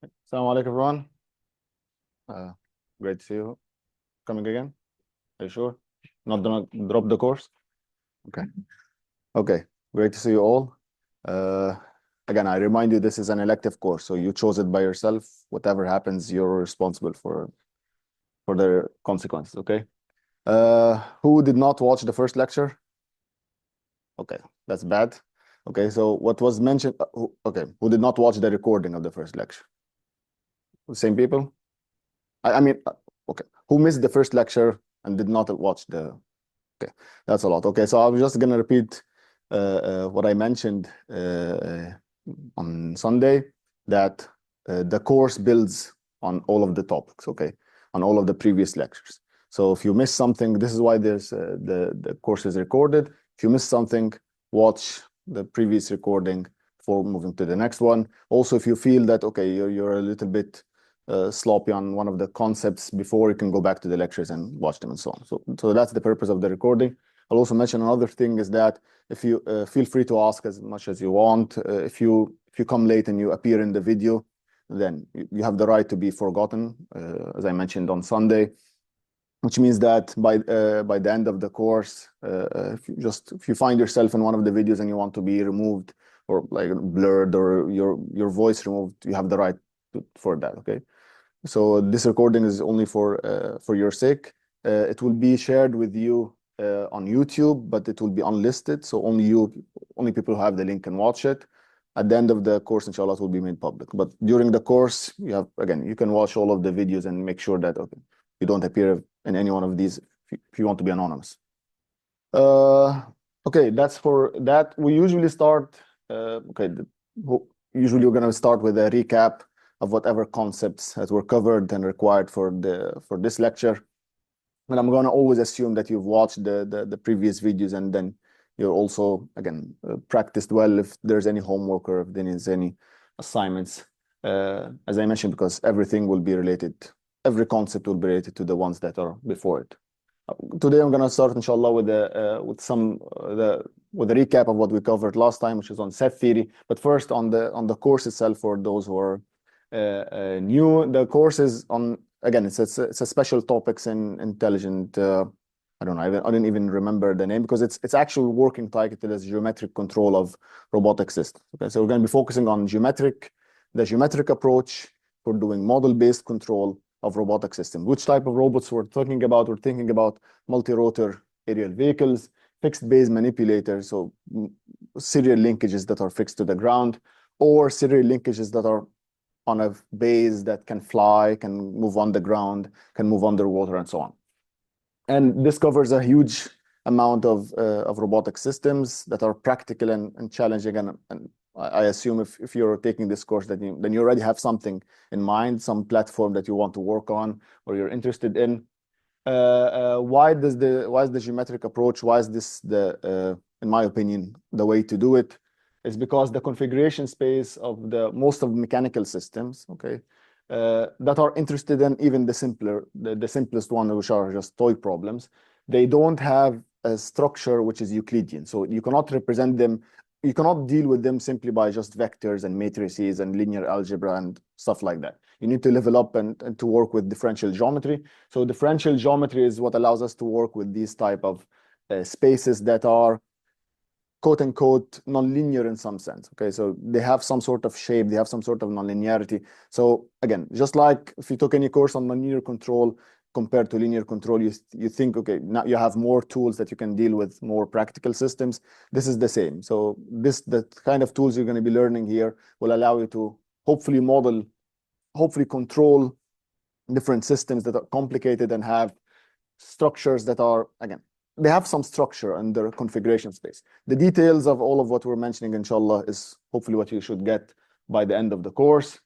Assalamu alaikum, everyone. Great to see you. Coming again? Are you sure? Not gonna drop the course? Okay. Okay. Great to see you all. Again, I remind you, this is an elective course, so you chose it by yourself. Whatever happens, you're responsible for the consequences, okay? Who did not watch the first lecture? Okay, that's bad. Okay, so what was mentioned, who did not watch the recording of the first lecture? Same people? I mean, okay, who missed the first lecture and did not watch the, okay, that's a lot. Okay, so I'm just gonna repeat what I mentioned on Sunday, that the course builds on all of the topics, okay, on all of the previous lectures. So if you miss something, this is why there's the course is recorded. If you miss something, watch the previous recording before moving to the next one. Also, if you feel that, okay, you're a little bit sloppy on one of the concepts before, you can go back to the lectures and watch them and so on. So that's the purpose of the recording. I'll also mention another thing is that if you feel free to ask as much as you want. If you come late and you appear in the video, then you have the right to be forgotten, as I mentioned on Sunday, which means that by the end of the course, if you find yourself in one of the videos and you want to be removed or like blurred or your voice removed, you have the right for that, okay? So this recording is only for your sake. It will be shared with you on YouTube, but it will be unlisted. So only people who have the link can watch it. At the end of the course, inshallah, it will be made public. But during the course, you can watch all of the videos and make sure that, okay, you don't appear in any one of these if you want to be anonymous. Okay, that's for that. We usually start, usually we're gonna start with a recap of whatever concepts that were covered and required for this lecture. And I'm gonna always assume that you've watched the previous videos, and then you're also, again, practiced well if there's any homework or if there is any assignments. As I mentioned, because everything will be related, every concept will be related to the ones that are before it. Today I'm gonna start, inshallah, with a recap of what we covered last time, which is on set theory. But first, on the course itself, for those who are new, the course is on, again, it's a special topics in intelligent, I don't know, I don't even remember the name, because it's actually working title as geometric control of robotic systems. Okay, so we're going to be focusing on the geometric approach for doing model-based control of robotic systems. Which type of robots we're talking about? We're thinking about multi-rotor aerial vehicles, fixed base manipulators, so serial linkages that are fixed to the ground, or serial linkages that are on a base that can fly, can move on the ground, can move underwater, and so on. And this covers a huge amount of robotic systems that are practical and challenging. And I assume if you're taking this course, then you already have something in mind, some platform that you want to work on or you're interested in. Why is the geometric approach? Why is this in my opinion, the way to do it? Is because the configuration space of most of the mechanical systems, okay, that are interested in even the simplest one, which are just toy problems, they don't have a structure which is Euclidean. So you cannot represent them, you cannot deal with them simply by just vectors and matrices and linear algebra and stuff like that. You need to level up and to work with differential geometry. So differential geometry is what allows us to work with these type of spaces that are quote unquote nonlinear in some sense. Okay, so they have some sort of shape, they have some sort of nonlinearity. So again, just like if you took any course on nonlinear control compared to linear control, you think, okay, now you have more tools that you can deal with more practical systems. This is the same. So the kind of tools you're going to be learning here will allow you to hopefully control different systems that are complicated and have structures that are, again, they have some structure in their configuration space. The details of all of what we're mentioning, inshallah, is hopefully what you should get by the end of the course.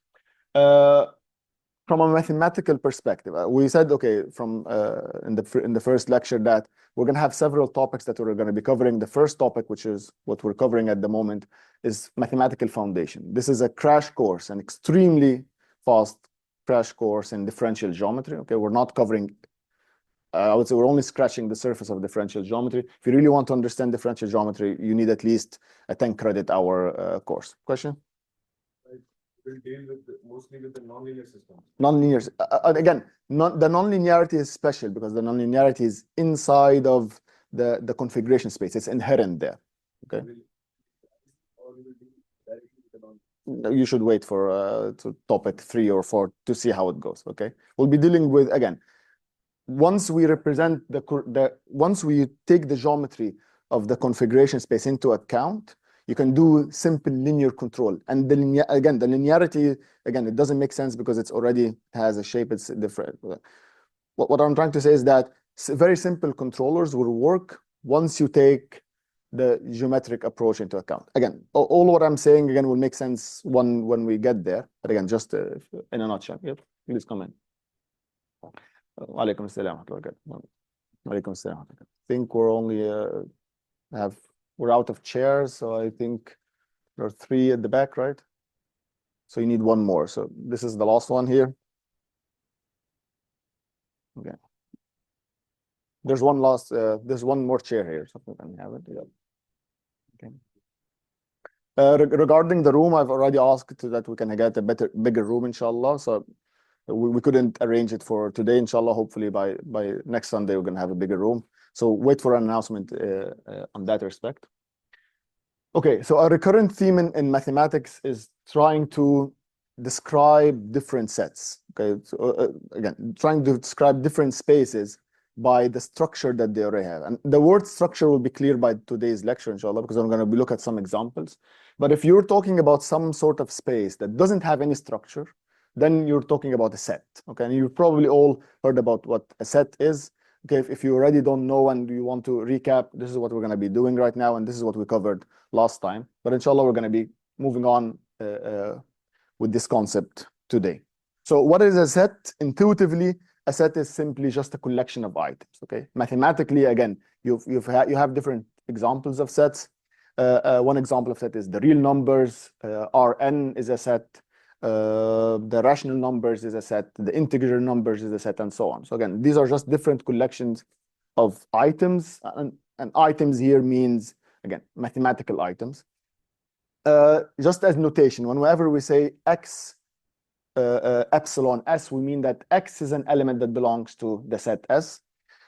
From a mathematical perspective, we said, okay, in the first lecture, that we're going to have several topics that we're going to be covering. The first topic, which is what we're covering at the moment, is mathematical foundation. This is a crash course, an extremely fast crash course in differential geometry. Okay, we're not covering, I would say we're only scratching the surface of differential geometry. If you really want to understand differential geometry, you need at least a 10 credit hour course. Question? We'll deal with mostly with the nonlinear systems. Nonlinear. Again, the nonlinearity is special because the nonlinearity is inside of the configuration space. It's inherent there. Okay. You should wait for to topic 3 or 4 to see how it goes. Okay. We'll be dealing with, again, once we represent once we take the geometry of the configuration space into account, you can do simple linear control. And the linearity, again, it doesn't make sense because it's already has a shape, it's different. What I'm trying to say is that very simple controllers will work once you take the geometric approach into account. Again, all what I'm saying again will make sense when we get there. But again, just in a nutshell. Yep, please comment. Walaikum assalam. Walaikum assalam. I think we're only we're out of chairs, so I think there are 3 at the back, right? So you need 1 more. So this is the last one here. Okay. There's one more chair here. So we can have it. Yeah. Okay. Regarding the room, I've already asked that we can get a bigger room, inshallah. So we couldn't arrange it for today, inshallah. Hopefully by next Sunday, we're going to have a bigger room. So wait for an announcement on that respect. Okay, so a recurrent theme in mathematics is trying to describe different sets. Okay, so again, trying to describe different spaces by the structure that they already have. And the word structure will be clear by today's lecture, inshallah, because I'm going to look at some examples. But if you're talking about some sort of space that doesn't have any structure, then you're talking about a set. Okay, and you've probably all heard about what a set is. Okay, if you already don't know and you want to recap, this is what we're going to be doing right now, and this is what we covered last time. But inshallah, we're going to be moving on with this concept today. So what is a set? Intuitively, a set is simply just a collection of items. Okay, mathematically, again, you have different examples of sets. One example of set is the real numbers. Rn is a set. The rational numbers is a set, the integer numbers is a set, and so on. So again, these are just different collections of items, and items here means, again, mathematical items. Just as notation, whenever we say x epsilon s, we mean that x is an element that belongs to the set S.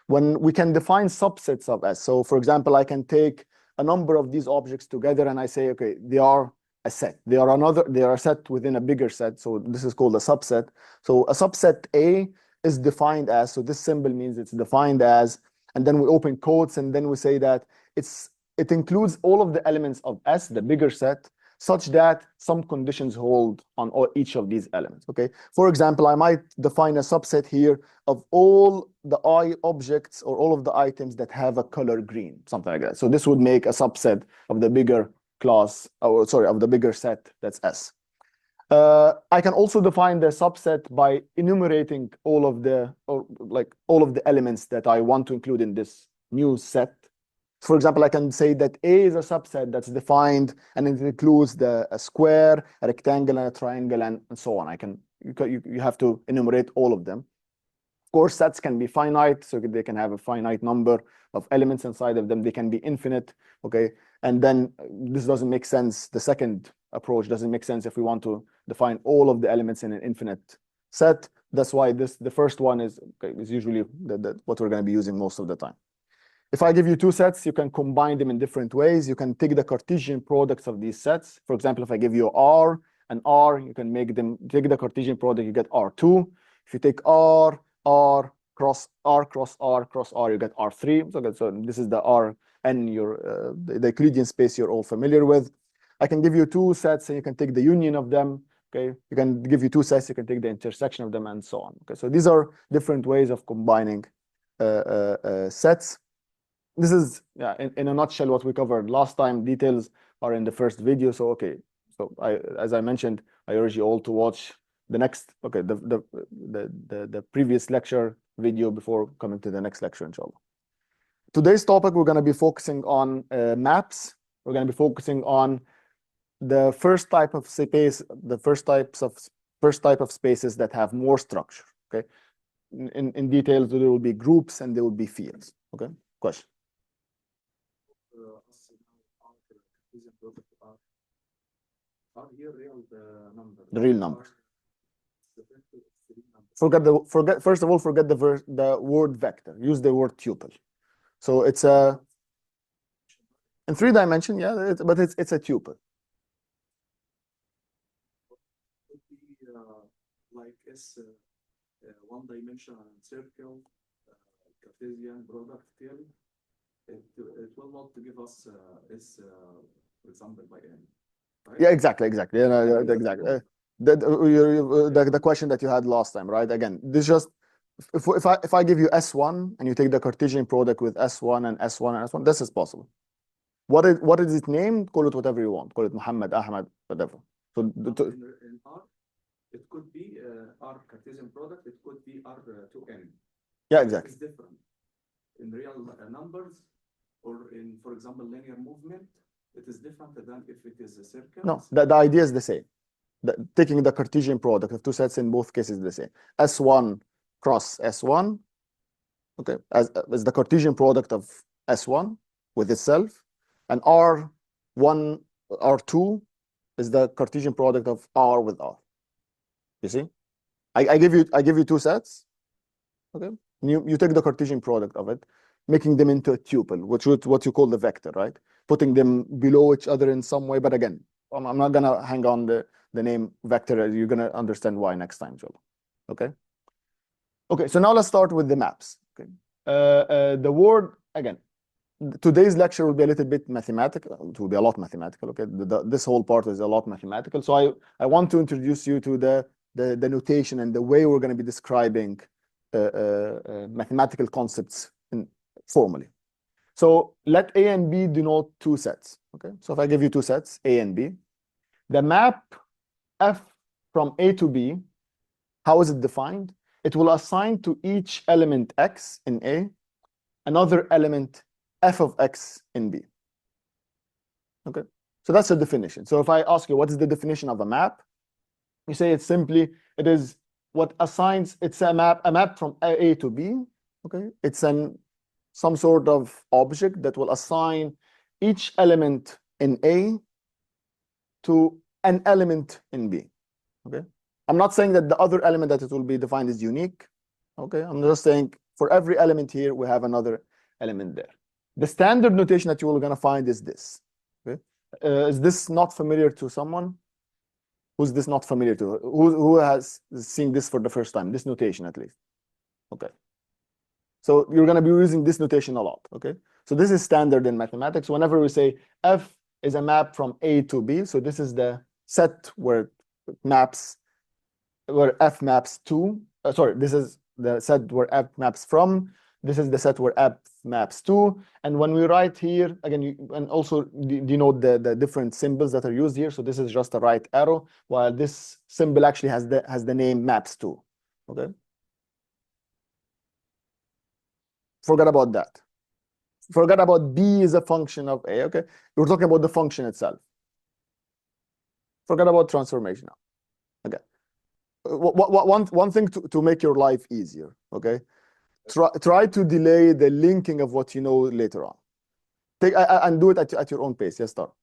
When we can define subsets of S, so for example, I can take a number of these objects together and I say, okay, they are a set. They are a set within a bigger set. So this is called a subset. So a subset A is defined as, so this symbol means it's defined as, and then we open quotes and then we say that it includes all of the elements of S, the bigger set, such that some conditions hold on each of these elements. Okay. For example, I might define a subset here of all the I objects or all of the items that have a color green, something like that. So this would make a subset of the bigger class, or sorry, of the bigger set that's S. I can also define the subset by enumerating all of the elements that I want to include in this new set. For example, I can say that A is a subset that's defined and it includes a square, a rectangle, and a triangle, and so on. You have to enumerate all of them. Of course, sets can be finite, so they can have a finite number of elements inside of them. They can be infinite, okay? And then this doesn't make sense. The second approach doesn't make sense if we want to define all of the elements in an infinite set. That's why the first one is usually what we're going to be using most of the time. If I give you 2 sets, you can combine them in different ways. You can take the Cartesian products of these sets. For example, if I give you R and R, you can take the Cartesian product, you get R2. If you take R cross R cross R cross R, you get R3. So this is the Rn, the Euclidean space you're all familiar with. I can give you 2 sets and you can take the union of them. Okay, you can give you 2 sets, you can take the intersection of them, and so on. Okay, so these are different ways of combining sets. This is, in a nutshell, what we covered last time. Details are in the first video. So okay, so as I mentioned, I urge you all to watch the previous lecture video before coming to the next lecture, inshallah. Today's topic, we're going to be focusing on maps. We're going to be focusing on the first type of space, the first type of spaces that have more structure. Okay, in detail, there will be groups and there will be fields. Okay, question. The real numbers. First of all, forget the word vector. Use the word tuple. So it's a in 3 dimension, yeah, but it's a tuple. Could be like one dimension circle, Cartesian product theory. It will not give us for example, by n. Right? Yeah, exactly. Yeah, exactly. The question that you had last time, right? Again, this just if I give you S1 and you take the Cartesian product with S1 and S1 and S1, this is possible. What is it named? Call it whatever you want. Call it Muhammad, Ahmed, whatever. So in R, it could be R Cartesian product. It could be R to n. Yeah, exactly. It's different in real numbers, or in, for example, linear movement. It is different than if it is a circle. No, the idea is the same. Taking the Cartesian product of two sets in both cases is the same. S1 cross S1, okay, as the Cartesian product of S1 with itself, and R1, R2 is the Cartesian product of R with R. You see? I give you two sets, okay? You take the Cartesian product of it, making them into a tuple, which is what you call the vector, right? Putting them below each other in some way, but again, I'm not gonna hang on the name vector. You're gonna understand why next time, Joel. Okay? Okay, so now let's start with the maps. Okay. The word, again, today's lecture will be a little bit mathematical. It will be a lot mathematical, okay? This whole part is a lot mathematical. So I want to introduce you to the notation and the way we're gonna be describing mathematical concepts formally. So let A and B denote two sets, okay? So if I give you two sets, A and B, the map F from A to B, how is it defined? It will assign to each element X in A another element F of X in B, okay? So that's the definition. So if I ask you, what is the definition of a map? You say it's simply, it is what assigns, it's a map from A to B, okay? It's some sort of object that will assign each element in A to an element in B, okay? I'm not saying that the other element that it will be defined is unique, okay? I'm just saying for every element here, we have another element there. The standard notation that you're gonna find is this, okay? Is this not familiar to someone? Who's this not familiar to? Who has seen this for the first time? This notation at least, okay? So you're going to be using this notation a lot, okay? So this is standard in mathematics. Whenever we say F is a map from A to B, so this is the set where F maps to, sorry, this is the set where F maps from, this is the set where F maps to, and when we write here, again, and also denote the different symbols that are used here, so this is just a right arrow, while this symbol actually has the name maps to, okay? Forget about that. Forget about B is a function of A, okay? We're talking about the function itself. Forget about transformation now. Okay. One thing to make your life easier, okay? Try to delay the linking of what you know later on. Take and do it at your own pace. Yes, start.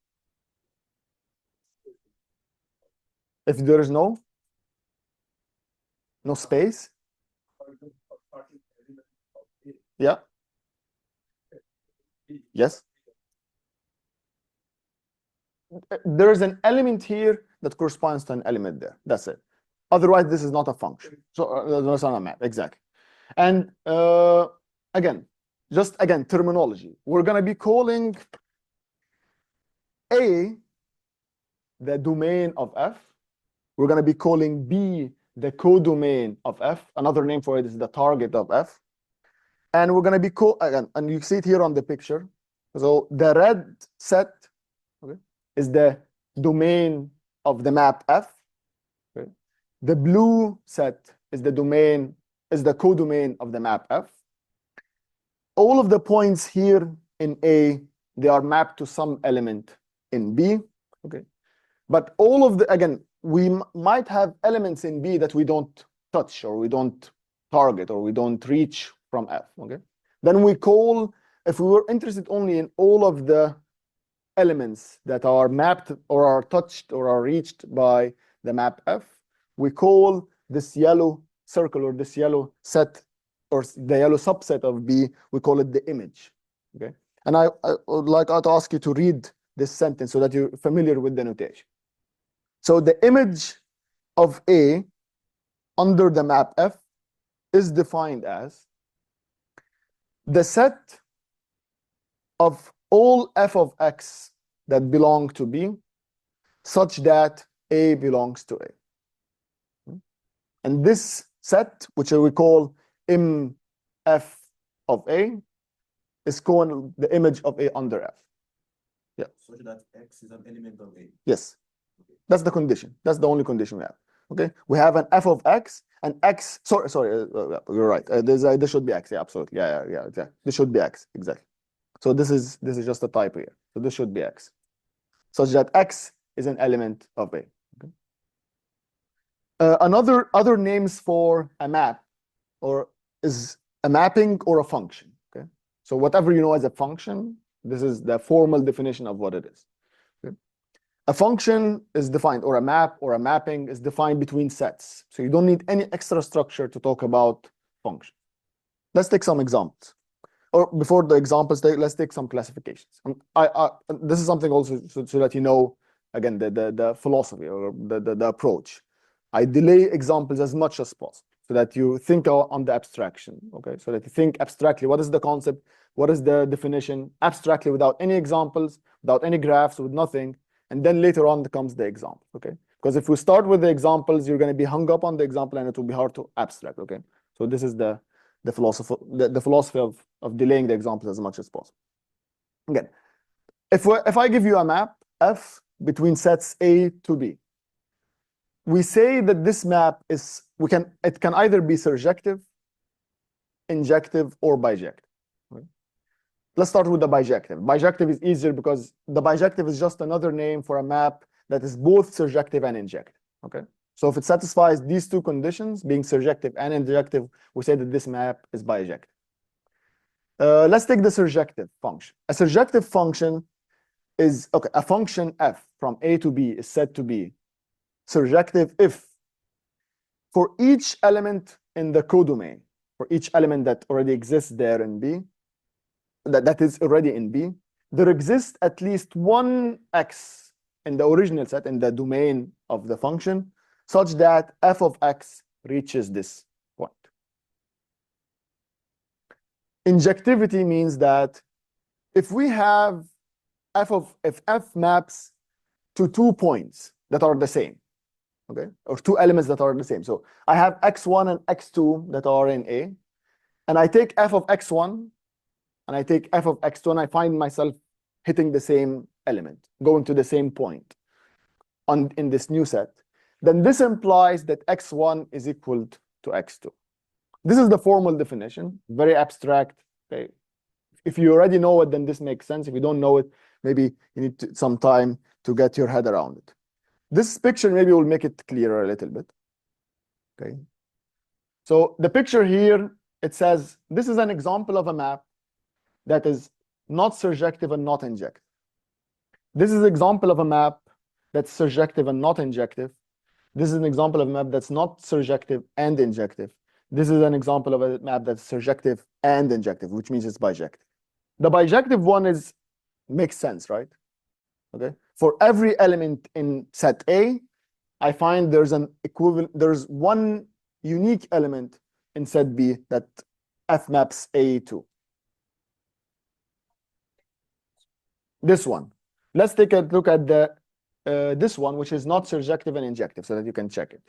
If there is no space, yeah. Yes. There is an element here that corresponds to an element there. That's it. Otherwise, this is not a function. So that's not a map. Exactly. And again, terminology. We're going to be calling A the domain of F. We're going to be calling B the codomain of F. Another name for it is the target of F. And we're going to be again, and you see it here on the picture. So the red set, okay, is the domain of the map F. Okay. The blue set is the codomain of the map F. All of the points here in A, they are mapped to some element in B. Okay. But all of again, we might have elements in B that we don't touch or we don't target or we don't reach from F. Okay. Then we call, if we were interested only in all of the elements that are mapped or are touched or are reached by the map F, we call this yellow circle or this yellow set or the yellow subset of B, we call it the image. Okay, and I would like to ask you to read this sentence so that you're familiar with the notation. So the image of A under the map F is defined as the set of all f of x that belong to B such that A belongs to A. And this set, which we call MF of A, is called the image of A under F. Yeah. Such that X is an element of A. Yes. That's the condition. That's the only condition we have. Okay. We have an f of x and x. Sorry, you're right. This should be x. Yeah, absolutely. Yeah. This should be x. Exactly. So this is just a typo here. So this should be x, such that x is an element of A. Okay. Other names for a map or is a mapping or a function. Okay. So whatever you know as a function, this is the formal definition of what it is. Okay. A function is defined, or a map or a mapping is defined between sets. So you don't need any extra structure to talk about function. Let's take some examples. Or before the examples, let's take some classifications. This is something also so that you know, again, the philosophy or the approach. I delay examples as much as possible so that you think on the abstraction, okay? So that you think abstractly, what is the concept? What is the definition? Abstractly, without any examples, without any graphs, with nothing. And then later on comes the example, okay? Because if we start with the examples, you're going to be hung up on the example and it will be hard to abstract, okay? So this is the philosophy of delaying the examples as much as possible. Again, if I give you a map F between sets A to B, we say that this map is it can either be surjective, injective, or bijective. Right? Let's start with the bijective. Bijective is easier because the bijective is just another name for a map that is both surjective and injective. Okay. So if it satisfies these two conditions, being surjective and injective, we say that this map is bijective. Let's take the surjective function. A surjective function is, okay, a function f from A to B is said to be surjective if for each element in the codomain, for each element that already exists there in B, that is already in B, there exists at least one x in the original set, in the domain of the function, such that f of x reaches this point. Injectivity means that if we have if f maps to 2 points that are the same, okay, or 2 elements that are the same. So I have x1 and x2 that are in A, and I take f of x1 and I take f of x2, and I find myself hitting the same element, going to the same point in this new set, then this implies that x1 is equal to x2. This is the formal definition, very abstract. Okay. If you already know it, then this makes sense. If you don't know it, maybe you need some time to get your head around it. This picture maybe will make it clearer a little bit. Okay. So the picture here, it says, this is an example of a map that is not surjective and not injective. This is an example of a map that's surjective and not injective. This is an example of a map that's not surjective and injective. This is an example of a map that's surjective and injective, which means it's bijective. The bijective one makes sense, right? Okay. For every element in set A, I find there's one unique element in set B that F maps A to. This one. Let's take a look at this one, which is not surjective and injective, so that you can check it.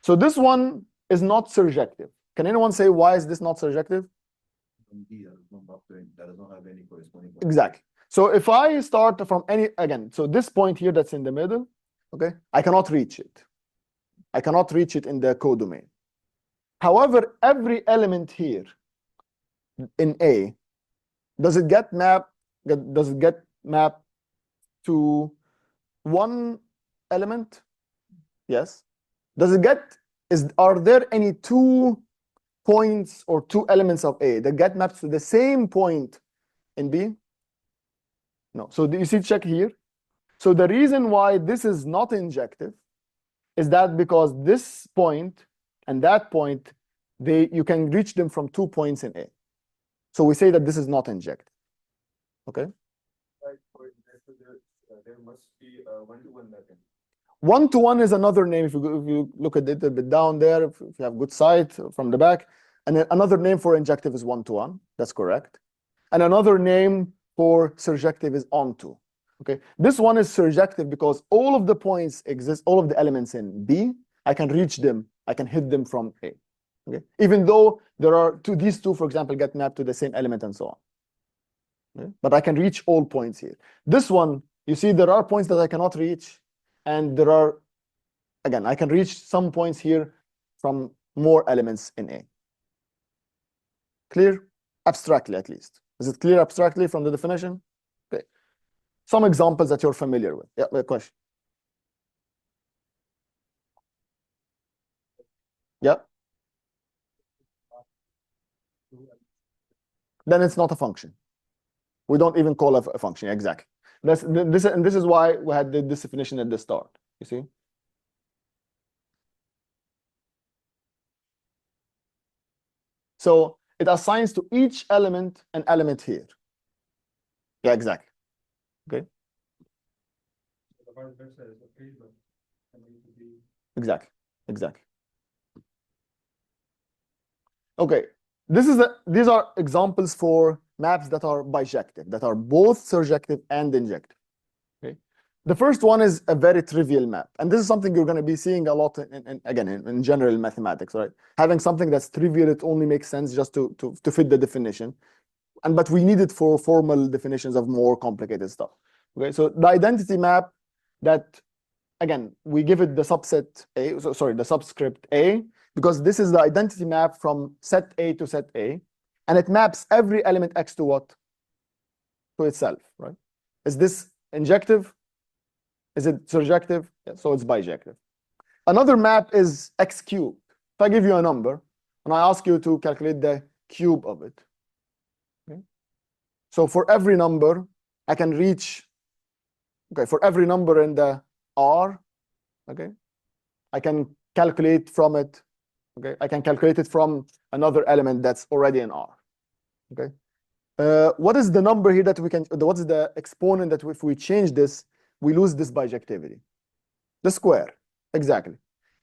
So this one is not surjective. Can anyone say why is this not surjective? That does not have any corresponding. Exactly. So if I start from so this point here that's in the middle, okay, I cannot reach it. I cannot reach it in the codomain. However, every element here in A, does it get mapped to one element? Yes. Are there any 2 points or 2 elements of A that get mapped to the same point in B? No. So do you see, check here? So the reason why this is not injective is that because this point and that point, you can reach them from 2 points in A. So we say that this is not injective. Okay? Right, for injective, there must be a one-to-one mapping. One-to-one is another name. If you look at it a bit down there, if you have good sight from the back, and then another name for injective is one-to-one. That's correct. And another name for surjective is onto. Okay, this one is surjective because all of the points exist, all of the elements in B, I can reach them, I can hit them from A. Okay, even though there are these two, for example, get mapped to the same element and so on. Okay? But I can reach all points here. This one, you see, there are points that I cannot reach, and there are, again, I can reach some points here from more elements in A. Clear? Abstractly, at least. Is it clear abstractly from the definition? Okay. Some examples that you're familiar with. Yeah, a question. Yeah. Then it's not a function. We don't even call it a function. Exactly. This is why we had this definition at the start. You see? So it assigns to each element an element here. Yeah, exactly. Okay. Exactly. Exactly. Okay. These are examples for maps that are bijective, that are both surjective and injective. Okay. The first one is a very trivial map, and this is something you're going to be seeing a lot in general mathematics, right? Having something that's trivial, it only makes sense just to fit the definition, but we need it for formal definitions of more complicated stuff. Okay, so the identity map that, again, we give it the subset A, the subscript A, because this is the identity map from set A to set A, and it maps every element X to what? To itself, right? Is this injective? Is it surjective? Yeah, so it's bijective. Another map is X cubed. If I give you a number, and I ask you to calculate the cube of it. Okay? So for every number, I can reach, okay, for every number in the R, okay, I can calculate from it, okay, I can calculate it from another element that's already in R, okay. What is the number here that we can, what is the exponent that if we change this, we lose this bijectivity? The square, exactly.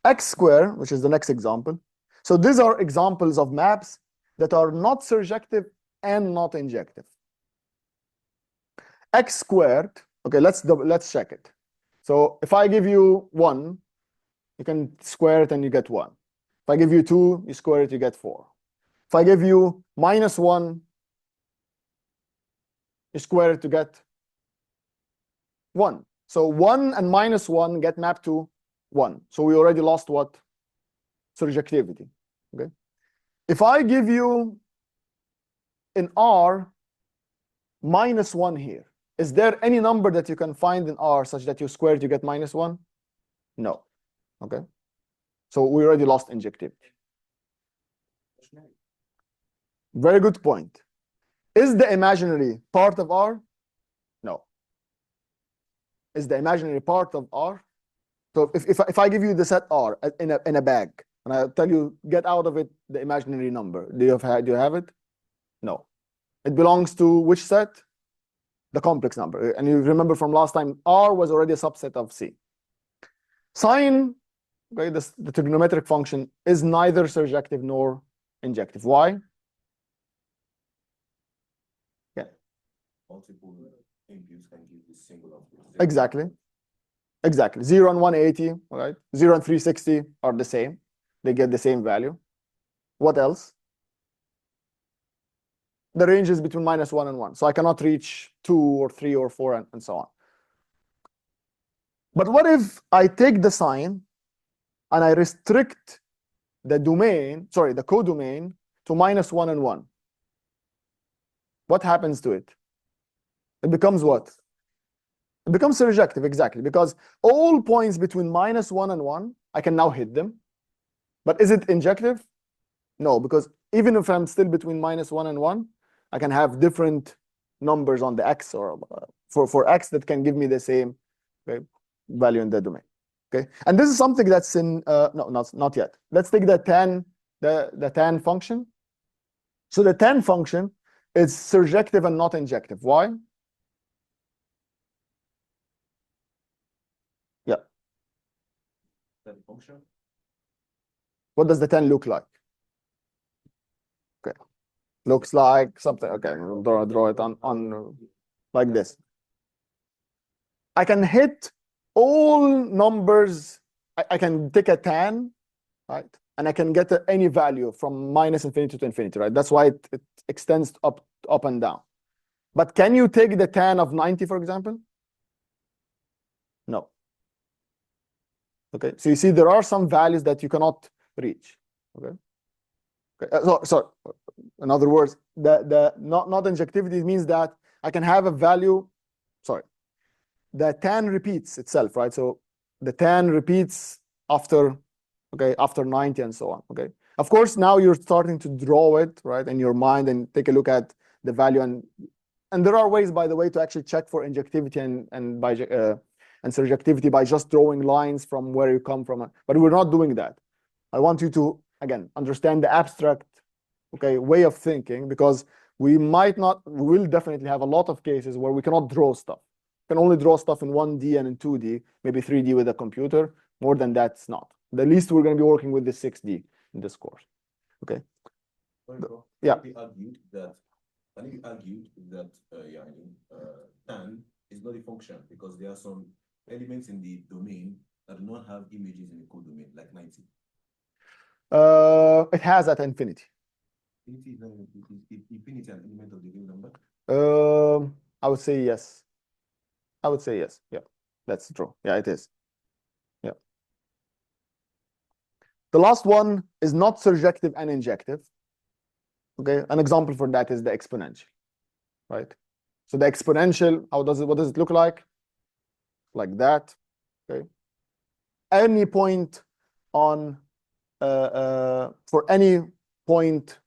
X square, which is the next example. So these are examples of maps that are not surjective and not injective. X squared, okay, let's check it. So if I give you 1, you can square it and you get 1. If I give you 2, you square it, you get 4. If I give you -1, you square it to get 1. So 1 and -1 get mapped to 1. So we already lost what? Surjectivity. Okay. If I give you in R -1 here, is there any number that you can find in R such that you square it, you get -1? No. Okay. So we already lost injectivity. Very good point. Is the imaginary part of R? No. Is the imaginary part of R? So if I give you the set R in a bag, and I tell you get out of it the imaginary number, do you have it? No. It belongs to which set? The complex number. And you remember from last time, R was already a subset of C. Sine, okay, the trigonometric function is neither surjective nor injective. Why? Yeah. Multiple inputs can give this single output. Exactly. Exactly. 0 and 180, right? 0 and 360 are the same. They get the same value. What else? The range is between -1 and 1. So I cannot reach 2 or 3 or 4 and so on. But what if I take the sign and I restrict the domain, sorry, the codomain to -1 and 1? What happens to it? It becomes what? It becomes surjective, exactly, because all points between -1 and 1, I can now hit them. But is it injective? No, because even if I'm still between -1 and 1, I can have different numbers on the X or for X that can give me the same, okay, value in the domain. Okay, and this is something that's in no, not yet. Let's take the tan function. So the tan function is surjective and not injective. Why? Yeah. That function. What does the tan look like? Okay, looks like something. Okay, we'll draw it on like this. I can hit all numbers. I can take a tan, right? And I can get any value from minus infinity to infinity, right? That's why it extends up and down. But can you take the tan of 90, for example? No. Okay, so you see there are some values that you cannot reach. Okay. So in other words, the not injectivity means that I can have a value. Sorry, the tan repeats itself, right? So the tan repeats after 90 and so on. Okay, of course now you're starting to draw it right in your mind and take a look at the value, and there are ways, by the way, to actually check for injectivity and surjectivity by just drawing lines from where you come from, but we're not doing that. I want you to again understand the abstract way of thinking, because we will definitely have a lot of cases where we cannot draw stuff. We can only draw stuff in 1D and in 2D, maybe 3D with a computer. More than that, it's not. The least we're going to be working with is 6D in this course. Okay. Yeah. Can you argue that tan is not a function because there are some elements in the domain that do not have images in the codomain, like 90? It has at infinity. Infinity an element of the real number? I would say yes. I would say yes. Yeah, that's true. Yeah, it is. Yeah. The last one is not surjective and injective. Okay, an example for that is the exponential, right? So the exponential, what does it look like? Like that. Okay. Any point on for any point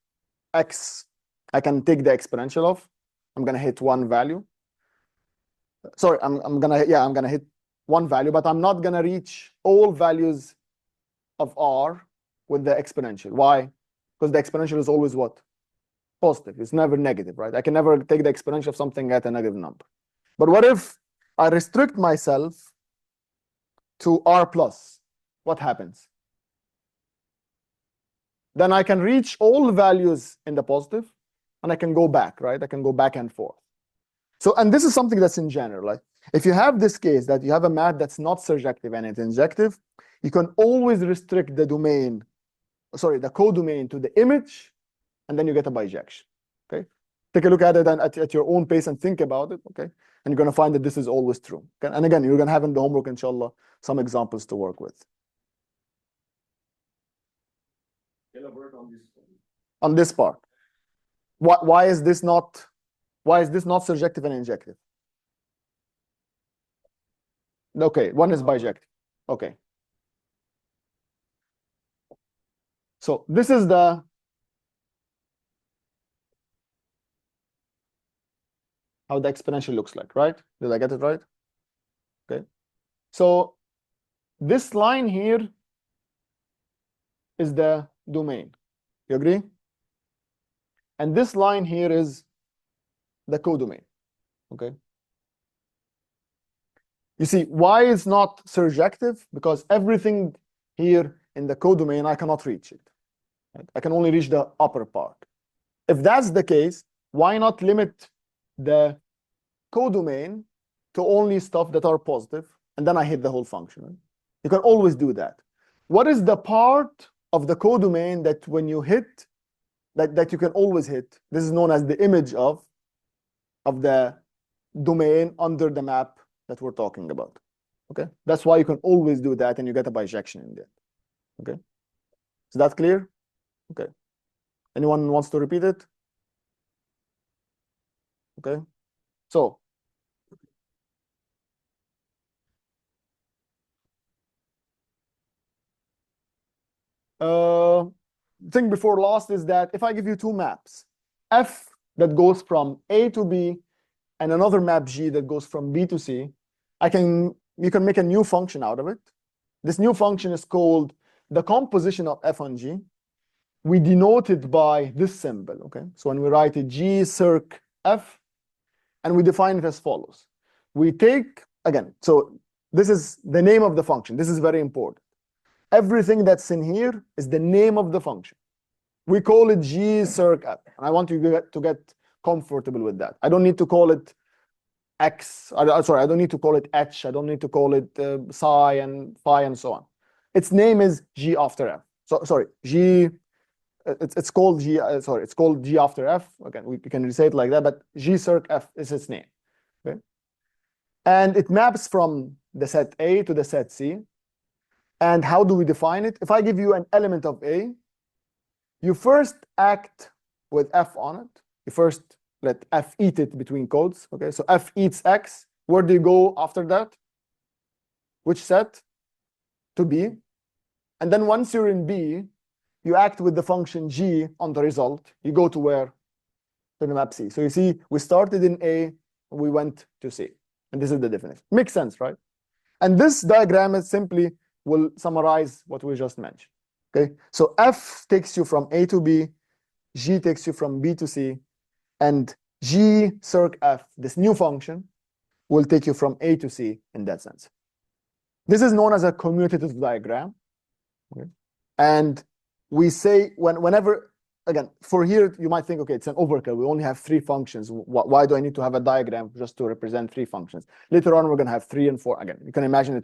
x, I can take the exponential of. I'm gonna hit one value. Sorry, I'm gonna hit one value, but I'm not gonna reach all values of r with the exponential. Why? Because the exponential is always what? Positive. It's never negative, right? I can never take the exponential of something at a negative number. But what if I restrict myself to r plus? What happens? Then I can reach all values in the positive, and I can go back, right? I can go back and forth. So, and this is something that's in general. Like, if you have this case that you have a map that's not surjective and it's injective, you can always restrict the domain, sorry, the codomain to the image, and then you get a bijection. Okay, take a look at it and at your own pace and think about it. Okay, and you're going to find that this is always true. Okay? And again, you're going to have in the homework, inshallah, some examples to work with. Elaborate on this part. Why is this not surjective and injective? Okay, one is bijective. Okay. So this is how the exponential looks like, right? Did I get it right? Okay. So this line here is the domain. You agree? And this line here is the codomain. Okay. You see, why it's not surjective? Because everything here in the codomain, I cannot reach it. Right? I can only reach the upper part. If that's the case, why not limit the codomain to only stuff that are positive, and then I hit the whole function? Right? You can always do that. What is the part of the codomain that when you hit, that you can always hit? This is known as the image of the domain under the map that we're talking about. Okay, that's why you can always do that, and you get a bijection in there. Okay, is that clear? Okay, anyone wants to repeat it? Okay, so thing before last is that if I give you two maps, F that goes from A to B and another map G that goes from B to C, you can make a new function out of it, This new function is called the composition of f on g. We denote it by this symbol, okay? So when we write a g circ f, and we define it as follows. We take, again, so this is the name of the function. This is very important. Everything that's in here is the name of the function. We call it g circ f, and I want you to get comfortable with that. I don't need to call it x, sorry, I don't need to call it h, I don't need to call it psi and phi and so on. Its name is g after f. So sorry, g, it's called g, sorry, it's called g after f. Again, we can say it like that, but g circ f is its name, okay? And it maps from the set A to the set C. And how do we define it? If I give you an element of A, you first act with f on it. You first let f eat it between codes. Okay, so f eats x. Where do you go after that? Which set? To B. And then once you're in B, you act with the function g on the result. You go to where? To the map C. So you see, we started in A, we went to C. And this is the definition. Makes sense, right? And this diagram is simply will summarize what we just mentioned. Okay, so f takes you from A to B, g takes you from B to C, and g circ f, this new function, will take you from A to C in that sense. This is known as a commutative diagram. Okay? And we say whenever, again, for here, you might think, okay, it's an overkill. We only have 3 functions. Why do I need to have a diagram just to represent 3 functions? Later on, we're going to have 3 and 4. Again, you can imagine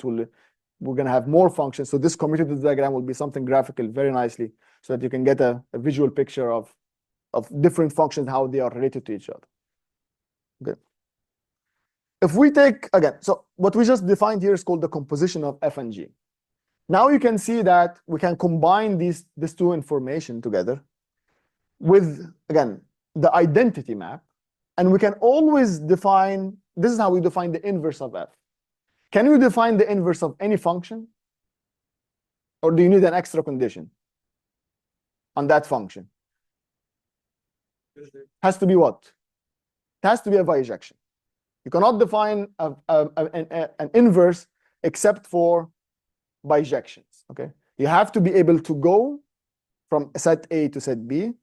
we're going to have more functions. So this commutative diagram will be something graphical very nicely so that you can get a visual picture of different functions, how they are related to each other. Okay. If we take, again, so what we just defined here is called the composition of f and g. Now you can see that we can combine these 2 information together with, again, the identity map. And we can always define, this is how we define the inverse of f. Can you define the inverse of any function? Or do you need an extra condition on that function? Has to be what? It has to be a bijection. You cannot define an inverse except for bijections, okay? You have to be able to go from set A to set B,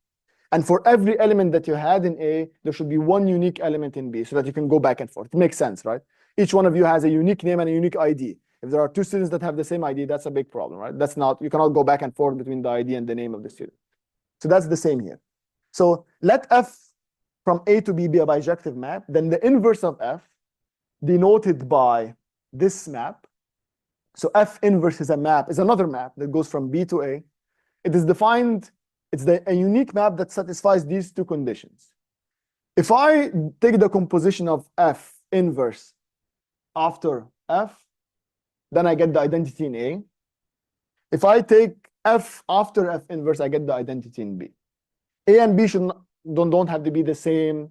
and for every element that you had in A, there should be one unique element in B so that you can go back and forth. It makes sense, right? Each one of you has a unique name and a unique ID. If there are 2 students that have the same ID, that's a big problem, right? That's not, you cannot go back and forth between the ID and the name of the student. So that's the same here. So let f from A to B be a bijective map, then the inverse of f denoted by this map. So f inverse is another map that goes from B to A. It is defined, it's a unique map that satisfies these 2 conditions. If I take the composition of f inverse after f, then I get the identity in A. If I take f after f inverse, I get the identity in B. A and B don't have to be the same,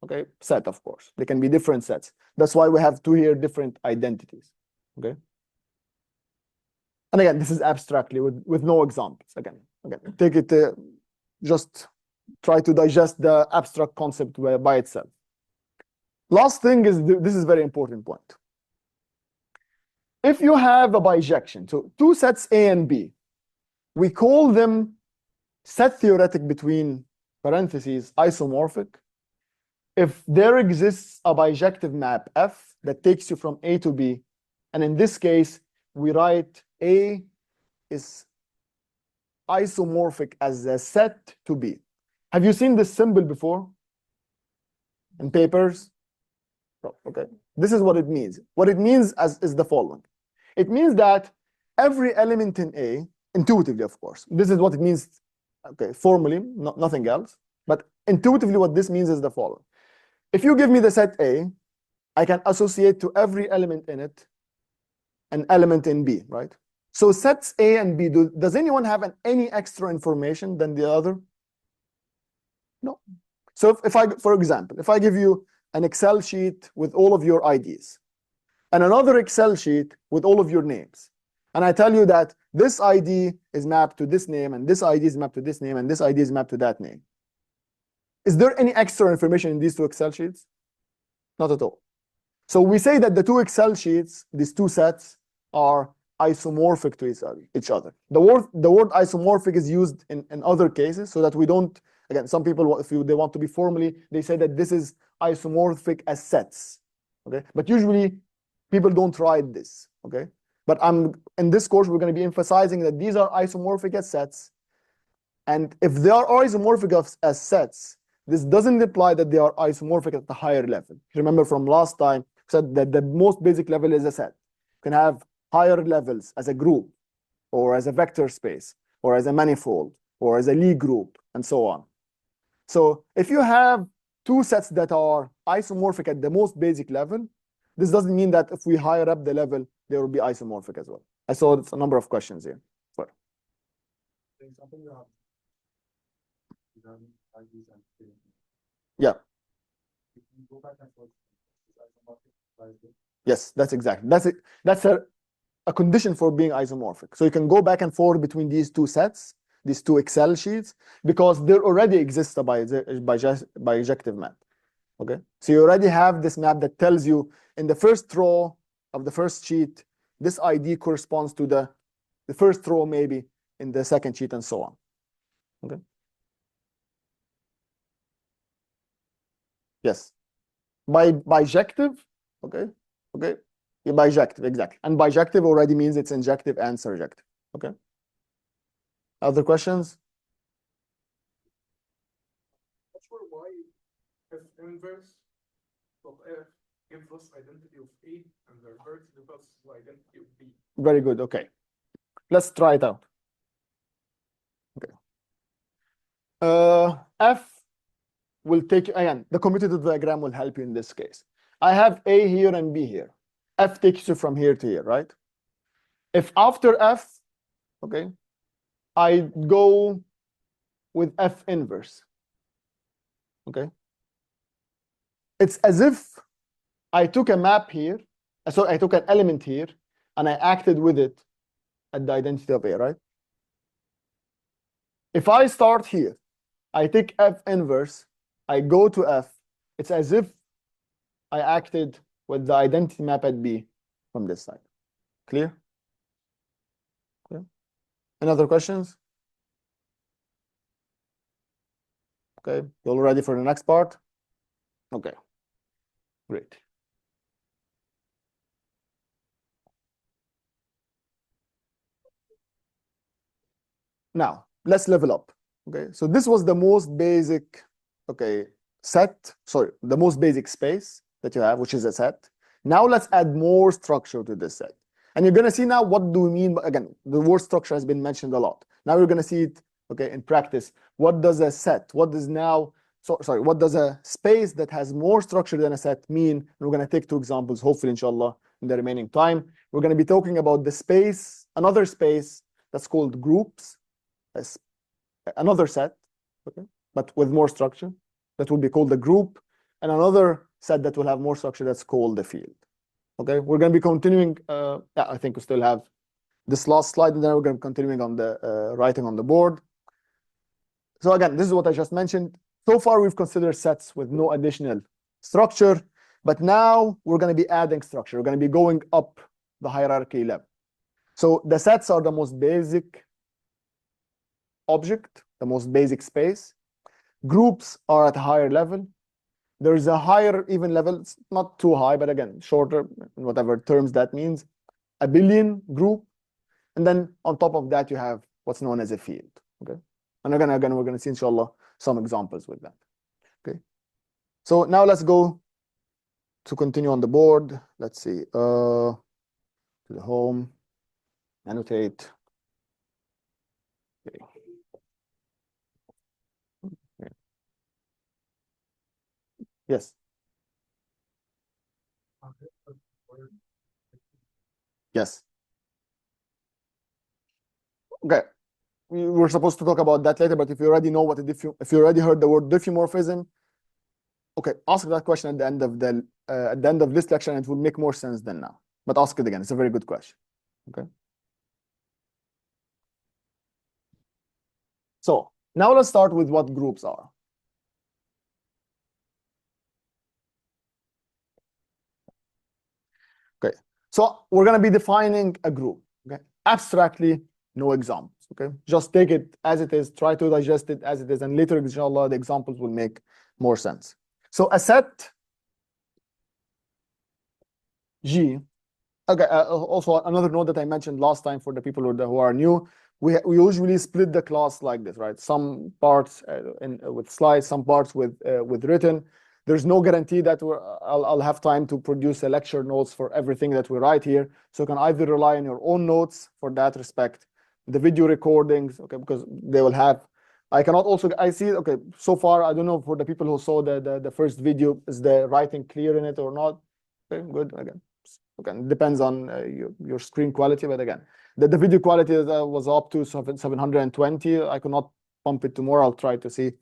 okay, set, of course. They can be different sets. That's why we have 2 here different identities, okay? And again, this is abstractly with no examples. Again, take it, just try to digest the abstract concept by itself. Last thing is, this is a very important point. If you have a bijection, so 2 sets A and B, we call them set theoretic between parentheses isomorphic if there exists a bijective map F that takes you from A to B, and in this case, we write A is isomorphic as a set to B. Have you seen this symbol before in papers? No. Okay. This is what it means. What it means is the following. It means that every element in A, intuitively, of course, this is what it means, okay, formally, nothing else, but intuitively what this means is the following. If you give me the set A, I can associate to every element in it an element in B, right? So sets A and B, does anyone have any extra information than the other? No. So if I, for example, if I give you an Excel sheet with all of your IDs and another Excel sheet with all of your names, and I tell you that this ID is mapped to this name and this ID is mapped to this name and this ID is mapped to that name, is there any extra information in these 2 Excel sheets? Not at all. So we say that the 2 Excel sheets, these 2 sets, are isomorphic to each other. The word isomorphic is used in other cases so that we don't, again, some people, if they want to be formally, they say that this is isomorphic as sets, okay? But usually people don't write this, okay? But in this course, we're going to be emphasizing that these are isomorphic as sets. And if they are isomorphic as sets, this doesn't imply that they are isomorphic at the higher level. Remember from last time, we said that the most basic level is a set. You can have higher levels as a group, or as a vector space, or as a manifold, or as a Lie group, and so on. So if you have two sets that are isomorphic at the most basic level, this doesn't mean that if we higher up the level, they will be isomorphic as well. I saw a number of questions here. For example, you have IDs and yeah. if you go back and forth, is isomorphic. Yes, that's exactly. That's a condition for being isomorphic. So you can go back and forth between these two sets, these two Excel sheets, because there already exists a bijective map. Okay, so you already have this map that tells you in the first row of the first sheet, this ID corresponds to the first row maybe in the second sheet, and so on. Okay. Yes. Bijective. Okay. Okay. Yeah, bijective, exactly. And bijective already means it's injective and surjective. Okay. Other questions? Not sure why F inverse of F gives us identity of A and the reverse gives us the identity of B. Very good. Okay. Let's try it out. Okay. F will take, again, the commutative diagram will help you in this case. I have A here and B here. F takes you from here to here, right? If after F, okay, I go with F inverse, okay? It's as if I took a map here, so I took an element here, and I acted with it at the identity of A, right? If I start here, I take F inverse, I go to F, it's as if I acted with the identity map at B from this side. Clear? Clear? Any other questions? Okay, you all ready for the next part? Okay, great. Now, let's level up. Okay, so this was the most basic, okay, the most basic space that you have, which is a set. Now let's add more structure to this set. And you're gonna see now what do we mean, again, the word structure has been mentioned a lot. Now we're gonna see it, okay, in practice. What does a set, what does a space that has more structure than a set mean? And we're gonna take two examples, hopefully, inshallah, in the remaining time. We're gonna be talking about the space, another space that's called groups, another set, okay, but with more structure, that will be called the group, and another set that will have more structure that's called the field. Okay, we're going to be continuing. Yeah, I think we still have this last slide, and then we're going to be continuing on the writing on the board. So again, this is what I just mentioned. So far, we've considered sets with no additional structure, but now we're going to be adding structure. We're going to be going up the hierarchy level. So the sets are the most basic object, the most basic space. Groups are at a higher level. There's a higher even level, it's not too high, but again, shorter, whatever terms that means, abelian group. And then on top of that, you have what's known as a field, okay? And again, we're going to see, inshallah, some examples with that, okay? So now let's go to continue on the board. Let's see, to the home, annotate. Okay. Yes. Yes. Okay. We're supposed to talk about that later, but if you already know what if you already heard the word diffeomorphism, okay, ask that question at the end of this lecture, and it will make more sense than now. But ask it again. It's a very good question. Okay. So now let's start with what groups are. Okay. So we're going to be defining a group. Okay. abstractly, no examples, okay? Just take it as it is, try to digest it as it is, and later, inshallah, the examples will make more sense. So a set G, okay, also another note that I mentioned last time for the people who are new, we usually split the class like this, right? Some parts with slides, some parts with written. There's no guarantee that I'll have time to produce a lecture notes for everything that we write here. So you can either rely on your own notes for that respect, the video recordings, okay, because they will have. I cannot also, I see, okay, so far, I don't know for the people who saw the first video, is the writing clear in it or not? Okay, good, again. Okay, it depends on your screen quality, but again, the video quality was up to 720. I could not pump it tomorrow. I'll try to see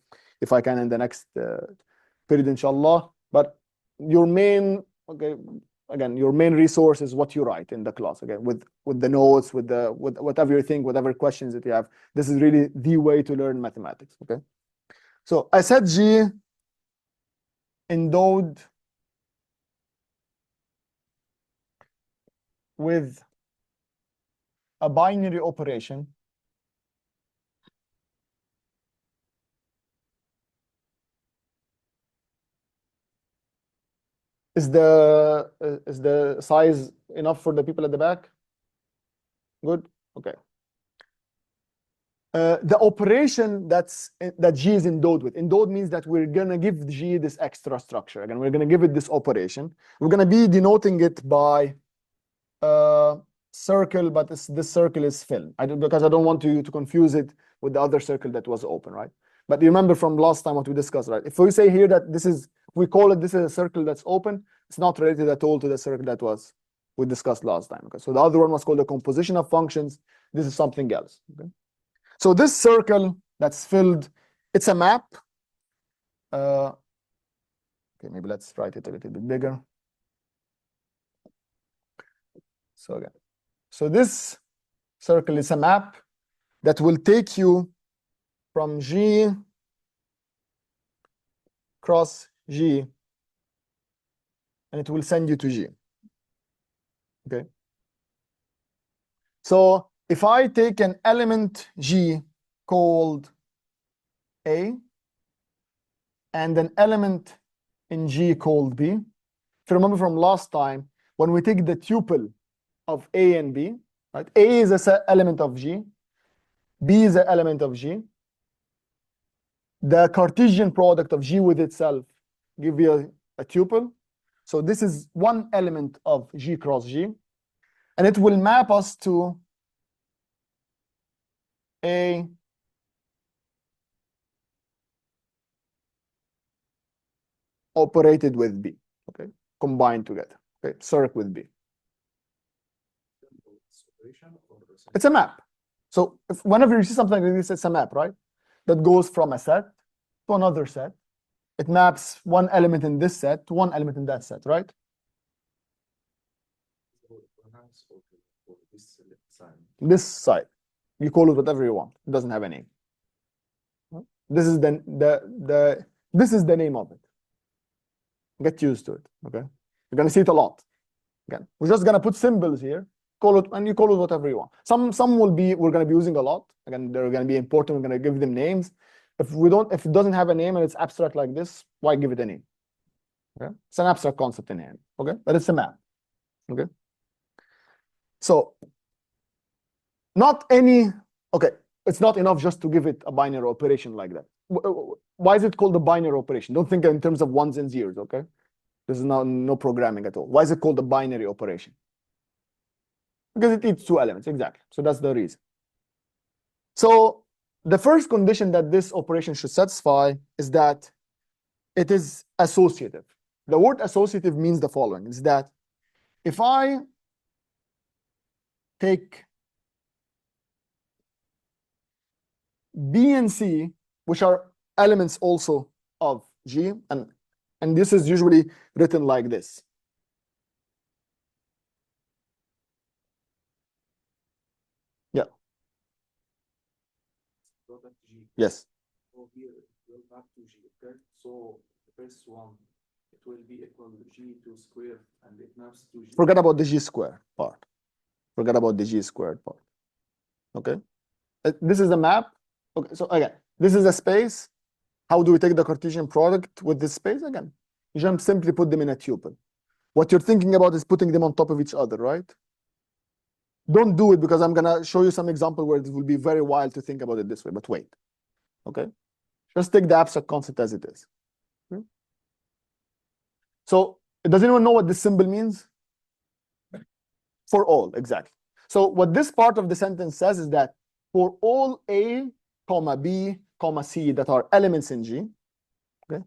if I can in the next period, inshallah. But your main, okay, again, your main resource is what you write in the class, again, with the notes, with whatever you think, whatever questions that you have. This is really the way to learn mathematics, okay? So I said G endowed with a binary operation is the size enough for the people at the back? Good. Okay. The operation that G is endowed with. Endowed means that we're gonna give G this extra structure. Again, we're gonna give it this operation. We're gonna be denoting it by circle, but this circle is filled. Because I don't want you to confuse it with the other circle that was open, right? But you remember from last time what we discussed, right? If we say here that this is, we call it, this is a circle that's open, it's not related at all to the circle that we discussed last time. Okay, so the other one was called the composition of functions. This is something else. Okay, so this circle that's filled, it's a map. Okay, maybe let's write it a little bit bigger. So again, so this circle is a map that will take you from G cross G, and it will send you to G. Okay. So if I take an element G called A and an element in G called B, if you remember from last time, when we take the tuple of A and B, right? A is an element of G, B is an element of G. The Cartesian product of G with itself give you a tuple. So this is one element of G cross G, and it will map us to A operated with B, okay, combined together, okay, circ with B. It's a map. So whenever you see something like this, it's a map, right? That goes from a set to another set. It maps one element in this set to one element in that set, right? This side, you call it whatever you want. It doesn't have a name. This is this is the name of it. Get used to it. Okay, you're gonna see it a lot. Again, we're just gonna put symbols here. Call it, and you call it whatever you want. Some will be, we're gonna be using a lot. Again, they're gonna be important. We're gonna give them names. If it doesn't have a name and it's abstract like this, why give it a name? Okay, it's an abstract concept in here. Okay, but it's a map. Okay, so not any. Okay, it's not enough just to give it a binary operation like that. Why is it called a binary operation? Don't think in terms of ones and zeros. Okay, this is no programming at all. Why is it called a binary operation? Because it eats two elements, exactly. So that's the reason. So the first condition that this operation should satisfy is that it is associative. The word associative means the following, is that if I take B and C, which are elements also of G, and this is usually written like this. Yeah. Yes. So here it will map to G, okay? So the first one, it will be equal to G2 squared, and it maps to G. Forget about the G squared part. Forget about the G squared part. Okay, this is the map. Okay, so again, this is a space. How do we take the Cartesian product with this space? Again, you just simply put them in a tuple. What you're thinking about is putting them on top of each other, right? Don't do it because I'm gonna show you some example where it will be very wild to think about it this way, but wait, okay? Just take the abstract concept as it is. Okay? So does anyone know what this symbol means? For all, exactly. So what this part of the sentence says is that for all A, comma B, comma C that are elements in G, okay?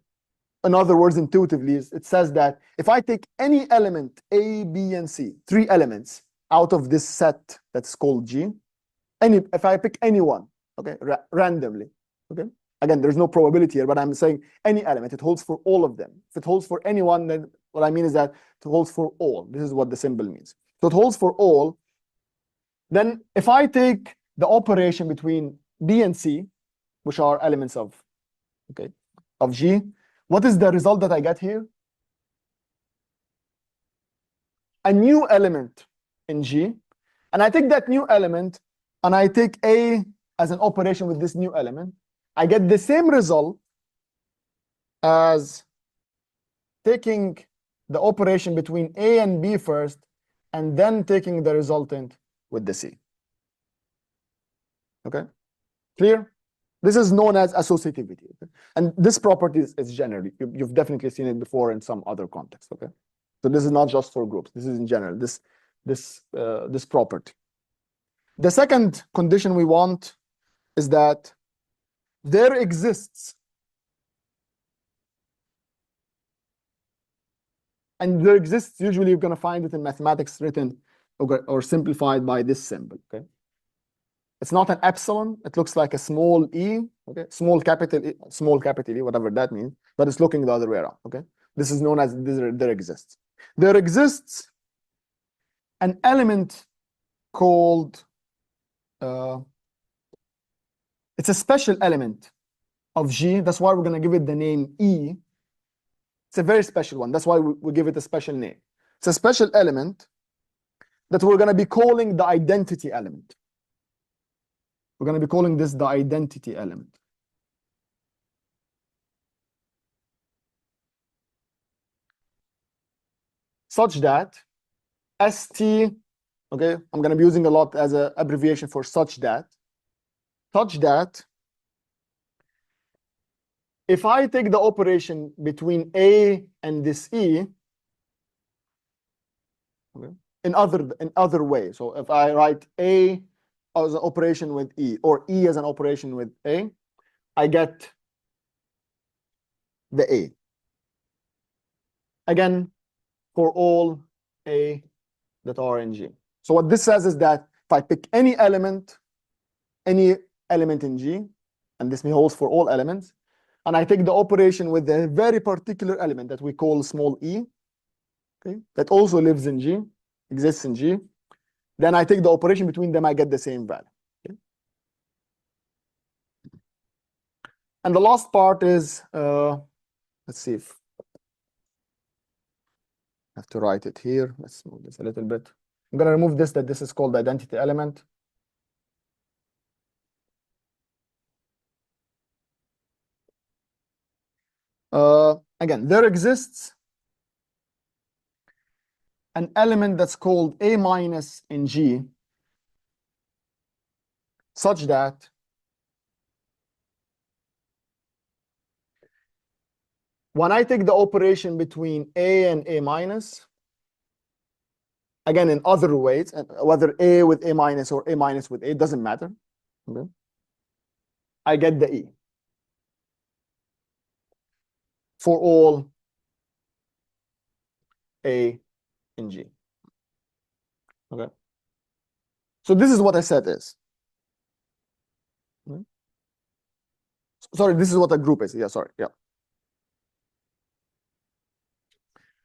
In other words, intuitively, it says that if I take any element A, B, and C, 3 elements out of this set that's called G, if I pick any one, okay, randomly, okay? Again, there's no probability here, but I'm saying any element, it holds for all of them. If it holds for any one, then what I mean is that it holds for all. This is what the symbol means. So it holds for all. Then if I take the operation between B and C, which are elements of, okay, of G, what is the result that I get here? A new element in G, and I take that new element and I take A as an operation with this new element, I get the same result as taking the operation between A and B first and then taking the resultant with the C. Okay, clear? This is known as associativity. Okay? And this property is generally, you've definitely seen it before in some other context. Okay, so this is not just for groups. This is in general, this property. The second condition we want is that there exists, and there exists, usually you're going to find it in mathematics written or simplified by this symbol. Okay, it's not an epsilon, it looks like a small e, okay, small capital E, whatever that means, but it's looking the other way around. Okay, this is known as there exists an element called it's a special element of G. That's why we're going to give it the name E. It's a very special one. That's why we give it a special name. It's a special element that we're going to be calling the identity element. We're going to be calling this the identity element. Such that ST, okay, I'm going to be using a lot as an abbreviation for such that if I take the operation between A and this E, okay, in other way, so if I write A as an operation with E or E as an operation with A, I get the A. Again, for all A that are in G. So what this says is that if I pick any element in G, and this holds for all elements, and I take the operation with a very particular element that we call small e, okay, that also lives in G, exists in G, then I take the operation between them, I get the same value. Okay? And the last part is, let's see if I have to write it here. Let's move this a little bit. I'm going to remove this, that this is called the identity element. Again, there exists an element that's called A minus in G, such that when I take the operation between A and A minus, again, in other ways, whether A with A minus or A minus with A, doesn't matter. Okay? I get the E for all A in G. Okay. So this is what a set is. Okay. Sorry, this is what a group is. Yeah, sorry. Yeah.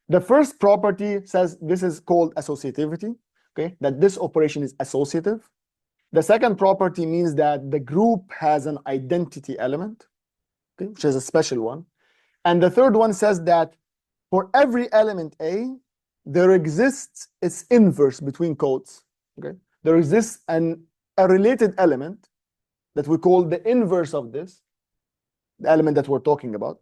The first property says this is called associativity, okay? That this operation is associative. The second property means that the group has an identity element, okay, which is a special one. And the third one says that for every element A, there exists its inverse between quotes, okay? There exists a related element that we call the inverse of this, the element that we're talking about,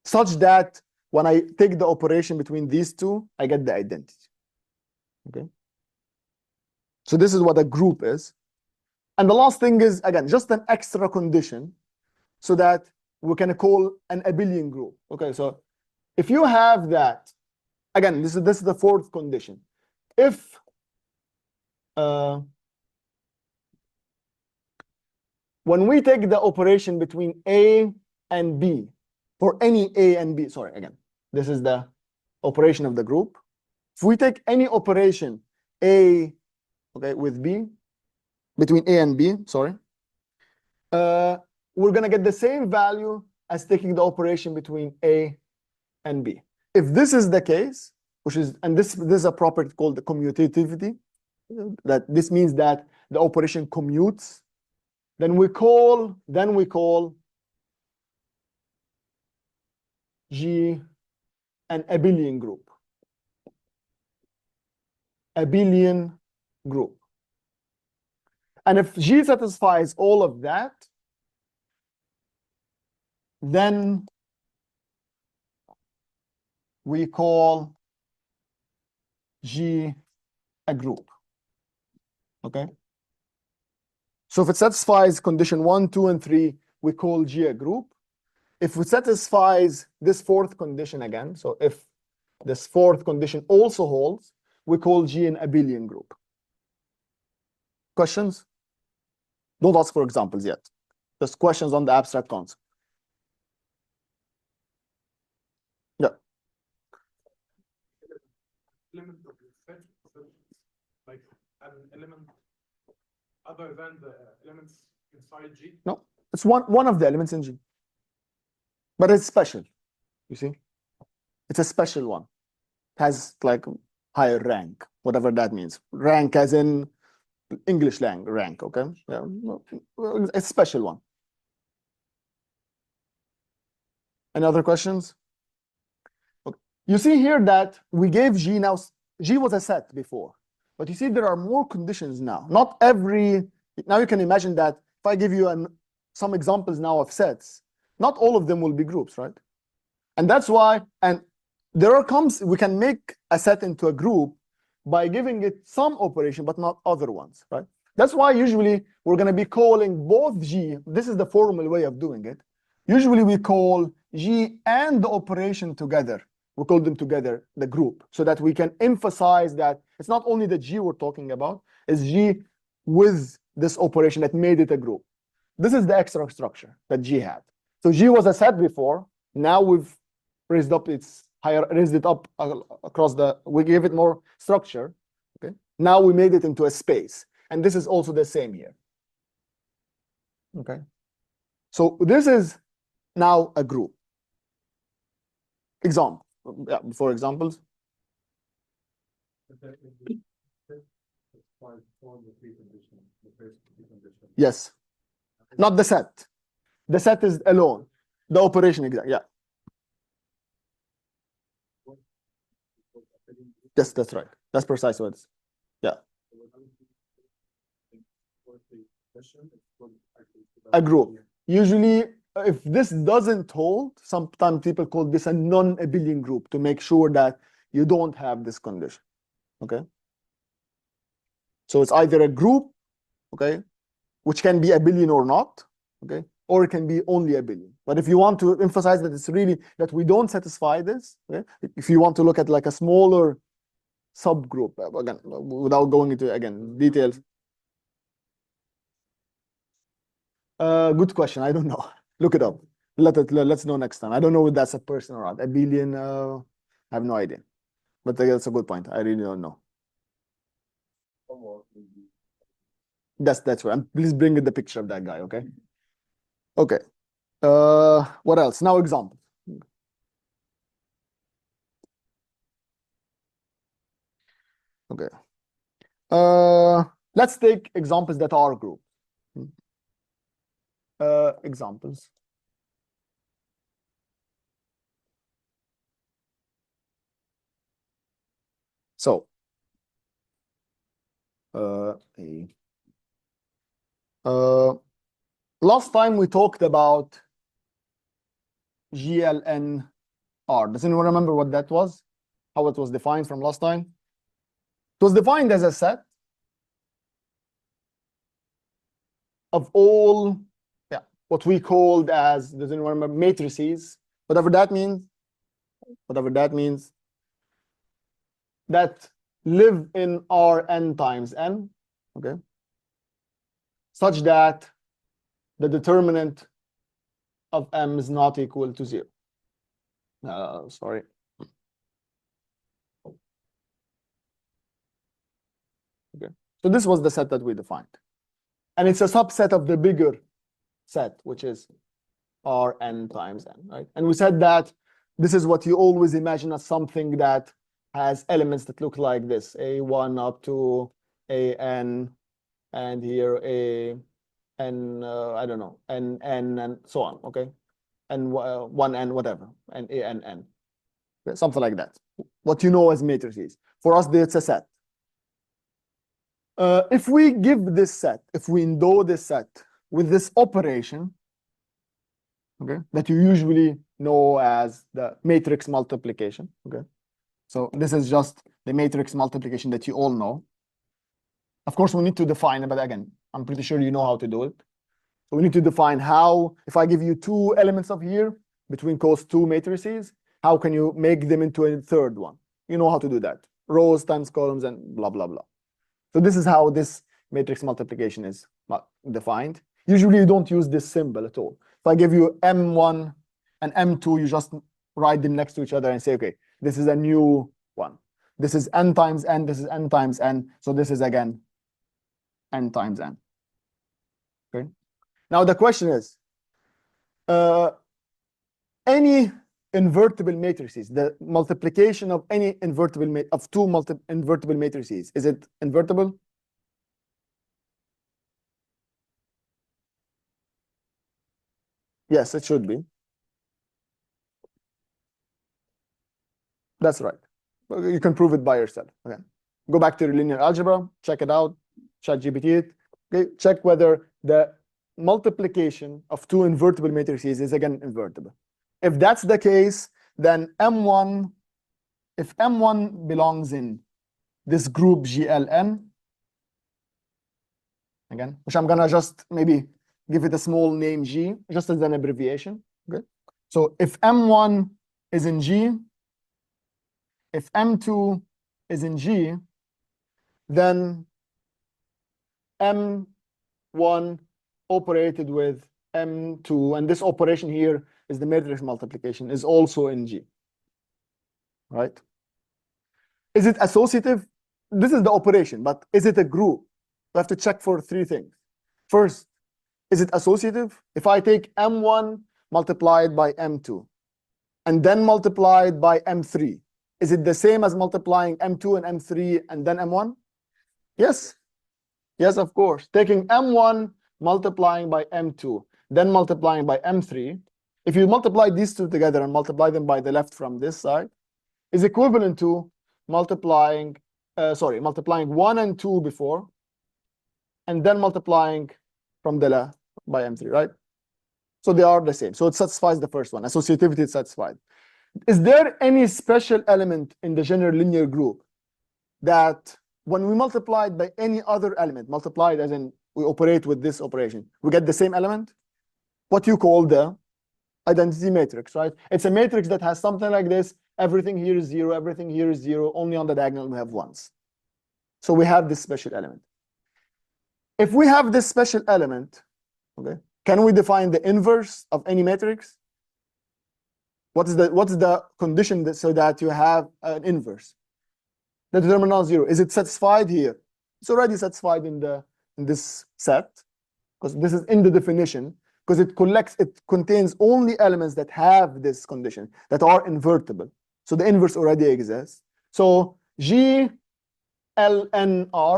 such that when I take the operation between these two, I get the identity. Okay. So this is what a group is. And the last thing is, again, just an extra condition so that we can call an abelian group. Okay, so if you have that, again, this is the fourth condition. If when we take the operation between A and B, for any A and B, sorry, again, this is the operation of the group. If we take any operation A, okay, with B, between A and B, sorry, we're gonna get the same value as taking the operation between A and B. If this is the case, which is, and this is a property called the commutativity, that this means that the operation commutes, then we call G an abelian group. Abelian group. And if G satisfies all of that, then we call G a group. Okay? So if it satisfies condition 1, 2, and 3, we call G a group. If it satisfies this fourth condition again, so if this fourth condition also holds, we call G an abelian group. Questions? Don't ask for examples yet. Just questions on the abstract concept. Yeah. Element of the set, like an element other than the elements inside G? No, it's one of the elements in G. But it's special, you see? It's a special one. It has like higher rank, whatever that means. Rank as in English rank, okay? Yeah, it's a special one. Any other questions? Okay. You see here that we gave G now, G was a set before, but you see there are more conditions now. Not every, now you can imagine that if I give you some examples now of sets, not all of them will be groups, right? And that's why, and we can make a set into a group by giving it some operation, but not other ones, right? That's why usually we're going to be calling both G, this is the formal way of doing it. Usually we call G and the operation together. We call them together the group, so that we can emphasize that it's not only the G we're talking about, it's G with this operation that made it a group. This is the extra structure that G had. So G was a set before, now we've raised it up across we gave it more structure, okay? Now we made it into a space, and this is also the same here, okay? So this is now a group. Example, yeah, for examples. Yes, not the set. The set is alone. The operation, exactly, yeah. Yes, that's right. That's precisely what it is. Yeah. A group. Usually, if this doesn't hold, sometimes people call this a non-abelian group to make sure that you don't have this condition. Okay. So it's either a group, okay, which can be abelian or not, okay, or it can be only abelian. But if you want to emphasize that it's really that we don't satisfy this, okay, if you want to look at like a smaller subgroup, again, without going into, again, details. Good question. I don't know. Look it up. Let's know next time. I don't know if that's a person or not. Abelian, I have no idea. But that's a good point. I really don't know. That's right. And please bring in the picture of that guy, okay? Okay. What else? Now examples. Okay. Let's take examples that are groups. Examples. So, Last time we talked about GLNR. Does anyone remember what that was? How it was defined from last time? It was defined as a set of all, what we called as, does anyone remember, matrices, whatever that means, that live in Rn times n, okay, such that the determinant of M is not equal to 0. Sorry. Okay, so this was the set that we defined. And it's a subset of the bigger set, which is Rn times n, right? And we said that this is what you always imagine as something that has elements that look like this, A1 up to An, and here N, I don't know, N, and so on, okay? And 1N, whatever, and ANN, okay? Something like that. What you know as matrices. For us, it's a set. If we give this set, if we endow this set with this operation, okay, that you usually know as the matrix multiplication, okay? So this is just the matrix multiplication that you all know. Of course, we need to define it, but again, I'm pretty sure you know how to do it. So we need to define how, if I give you two elements of here between those two matrices, how can you make them into a third one? You know how to do that. Rows times columns and blah, blah, blah. So this is how this matrix multiplication is defined. Usually you don't use this symbol at all. If I give you M1 and M2, you just write them next to each other and say, okay, this is a new one. This is n times n, this is n times n. So this is again n times n. Okay. Now the question is, any invertible matrices, the multiplication of any invertible of two invertible matrices, is it invertible? Yes, it should be. That's right. You can prove it by yourself. Okay. Go back to your linear algebra, check it out, ChatGPT it. Okay. Check whether the multiplication of two invertible matrices is again invertible. If that's the case, then M1, if M1 belongs in this group GLN, again, which I'm gonna just maybe give it a small name G, just as an abbreviation. Okay. So if M1 is in G, if M2 is in G, then M1 operated with M2, and this operation here is the matrix multiplication, is also in G, right? Is it associative? This is the operation, but is it a group? We have to check for three things. First, is it associative? If I take M1 multiplied by M2 and then multiplied by M3, is it the same as multiplying M2 and M3 and then M1? Yes. Yes, of course. Taking M1, multiplying by M2, then multiplying by M3. If you multiply these two together and multiply them by the left from this side, is equivalent to multiplying 1 and 2 before, and then multiplying from the left by M3, right? So they are the same. So it satisfies the first one. Associativity is satisfied. Is there any special element in the general linear group that when we multiply by any other element, multiplied as in we operate with this operation, we get the same element? What you call the identity matrix, right? It's a matrix that has something like this. Everything here is 0, everything here is 0. Only on the diagonal we have ones. So we have this special element. If we have this special element, okay, can we define the inverse of any matrix? What's the condition so that you have an inverse? The determinant of 0. Is it satisfied here? It's already satisfied in this set, because this is in the definition, because it contains only elements that have this condition, that are invertible. So the inverse already exists. So GLNR,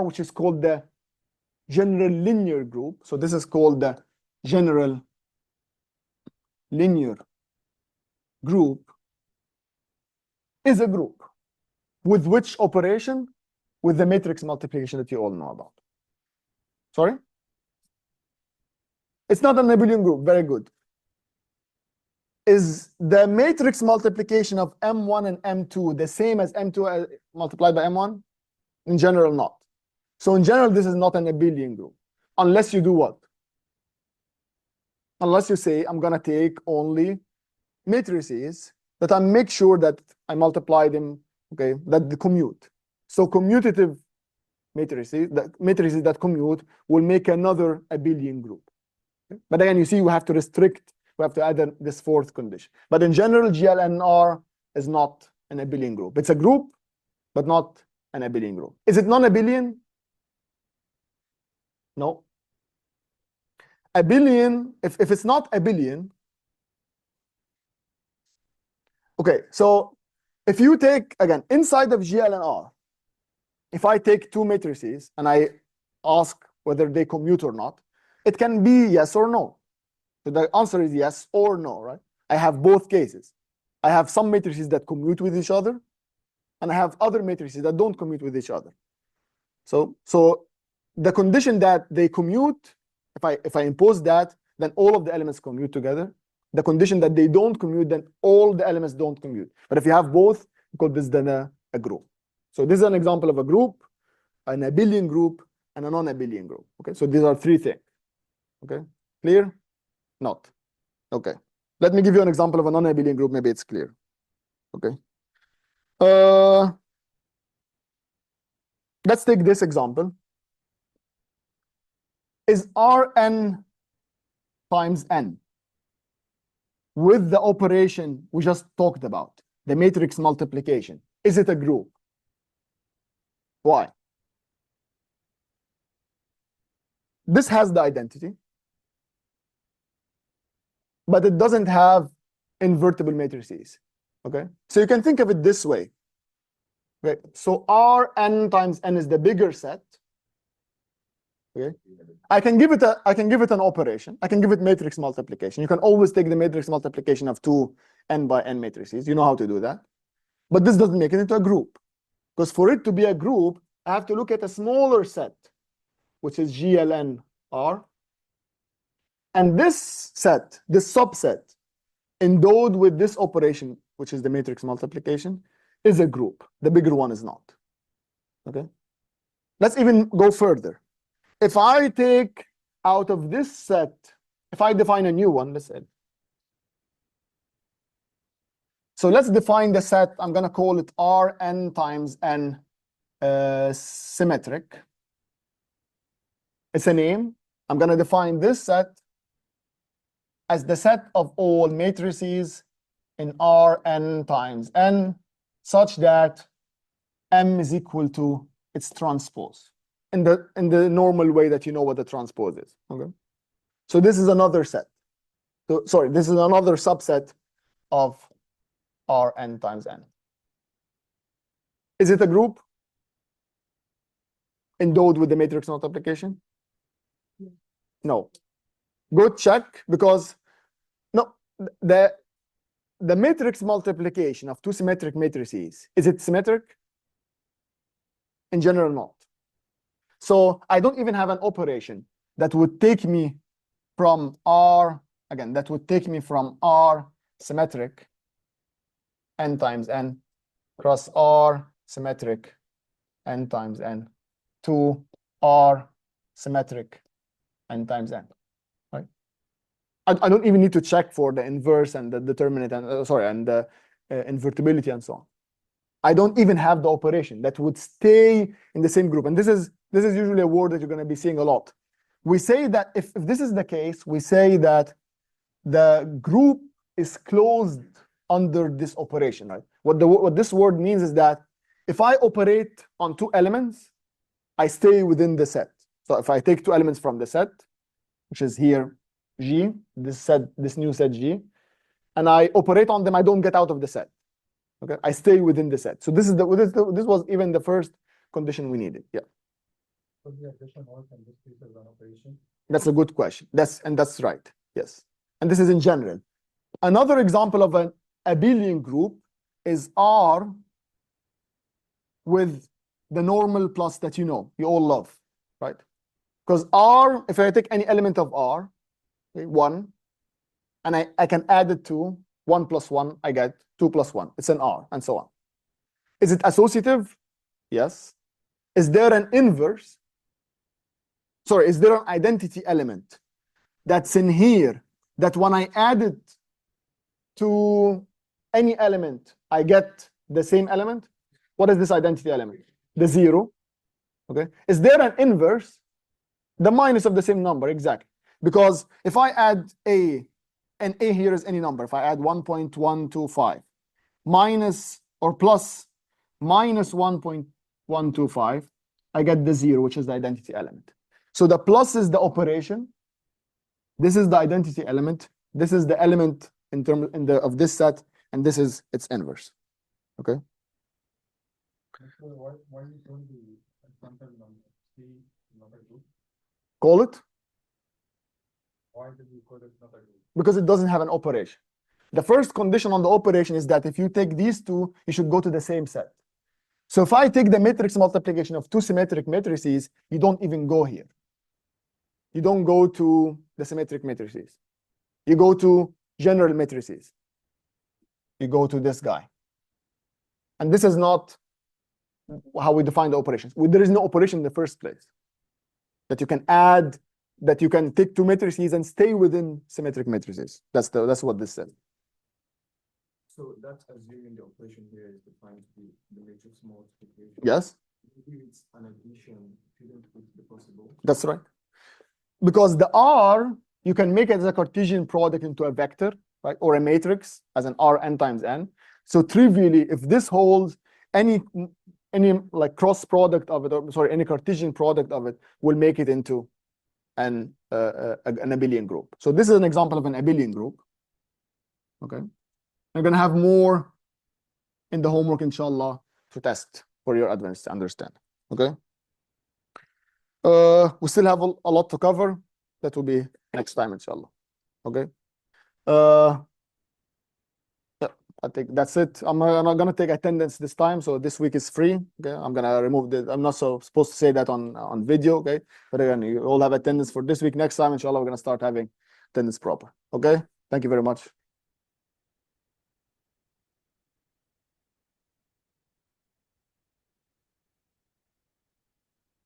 which is called the general linear group. So this is called the general linear group, is a group with which operation? With the matrix multiplication that you all know about. Sorry? It's not an abelian group. Very good. Is the matrix multiplication of M1 and M2 the same as M2 multiplied by M1? In general, not. So in general, this is not an abelian group. Unless you do what? Unless you say, I'm going to take only matrices that I make sure that I multiply them, okay, that they commute. So commutative matrices that commute will make another abelian group. Okay? But again, you see, we have to restrict, we have to add this fourth condition. But in general, GLNR is not an abelian group. It's a group, but not an abelian group. Is it non-abelian? No. Abelian, if it's not abelian, okay, so if you take, again, inside of GLNR, if I take two matrices and I ask whether they commute or not, it can be yes or no. So the answer is yes or no, right? I have both cases. I have some matrices that commute with each other, and I have other matrices that don't commute with each other. So the condition that they commute, if I impose that, then all of the elements commute together. The condition that they don't commute, then all the elements don't commute. But if you have both, we call this then a group. So this is an example of a group, an abelian group, and a non-abelian group. Okay, so these are three things. Okay, clear? Not. Okay. Let me give you an example of a non-abelian group. Maybe it's clear. Okay. Let's take this example. Is Rn times n with the operation we just talked about, the matrix multiplication, is it a group? Why? This has the identity, but it doesn't have invertible matrices. Okay, so you can think of it this way. Okay, so Rn times n is the bigger set. Okay, I can give it an operation. I can give it matrix multiplication. You can always take the matrix multiplication of two n by n matrices. You know how to do that. But this doesn't make it into a group, because for it to be a group, I have to look at a smaller set, which is GLNR. And this set, this subset, endowed with this operation, which is the matrix multiplication, is a group. The bigger one is not. Okay. Let's even go further. If I take out of this set, if I define a new one, let's say. So let's define the set. I'm going to call it Rn times n symmetric. It's a name. I'm going to define this set as the set of all matrices in Rn times n, such that M is equal to its transpose in the normal way that you know what the transpose is. Okay, so this is another set. So, sorry, this is another subset of Rn times n. Is it a group endowed with the matrix multiplication? No. Go check, because no, the matrix multiplication of two symmetric matrices, is it symmetric? In general, not. So I don't even have an operation that would take me from R, again, that would take me from R symmetric n times n cross R symmetric n times n to R symmetric n times n. Right? I don't even need to check for the inverse and the determinant and and the invertibility and so on. I don't even have the operation that would stay in the same group. And this is usually a word that you're going to be seeing a lot. We say that if this is the case, we say that the group is closed under this operation, right? What this word means is that if I operate on two elements, I stay within the set. So if I take two elements from the set, which is here G, this new set G, and I operate on them, I don't get out of the set. Okay, I stay within the set. So this was even the first condition we needed. Yeah. So the addition work in this case is an operation. That's a good question. That's right. Yes. And this is in general. Another example of an abelian group is R with the normal plus that you all love, right? Because R, if I take any element of R, okay, 1, and I can add it to 1 plus 1, I get 2 plus 1. It's an R, and so on. Is it associative? Yes. Is there an inverse? Sorry, is there an identity element that's in here that when I add it to any element, I get the same element? What is this identity element? The 0. Okay. Is there an inverse? The minus of the same number, exactly. Because if I add A, and A here is any number, if I add 1.125 minus or plus minus 1.125, I get the 0, which is the identity element. So the plus is the operation. This is the identity element. This is the element in terms of this set, and this is its inverse. Okay. So why you don't do example number C not a group? Call it? Why did you call it not a group? Because it doesn't have an operation. The first condition on the operation is that if you take these two, you should go to the same set. So if I take the matrix multiplication of two symmetric matrices, you don't even go here. You don't go to the symmetric matrices. You go to general matrices. You go to this guy. And this is not how we define the operations. There is no operation in the first place. That you can add, that you can take two matrices and stay within symmetric matrices. That's what this says. So that's assuming the operation here is defined to be the matrix multiplication. Yes? If it's an addition, shouldn't it be possible? That's right. Because the R, you can make it as a Cartesian product into a vector, right? Or a matrix as an R n times n. So trivially, if this holds, any like cross product of it, or sorry, any Cartesian product of it will make it into an abelian group. So this is an example of an abelian group. Okay. I'm going to have more in the homework, inshallah, to test for your advanced understanding. Okay. We still have a lot to cover. That will be next time, inshallah. Okay. Yeah, I think that's it. I'm not gonna take attendance this time, so this week is free. Okay, I'm gonna remove the. I'm not supposed to say that on video. Okay, but again, you all have attendance for this week. Next time, inshallah, we're gonna start having attendance proper. Okay. Thank you very much.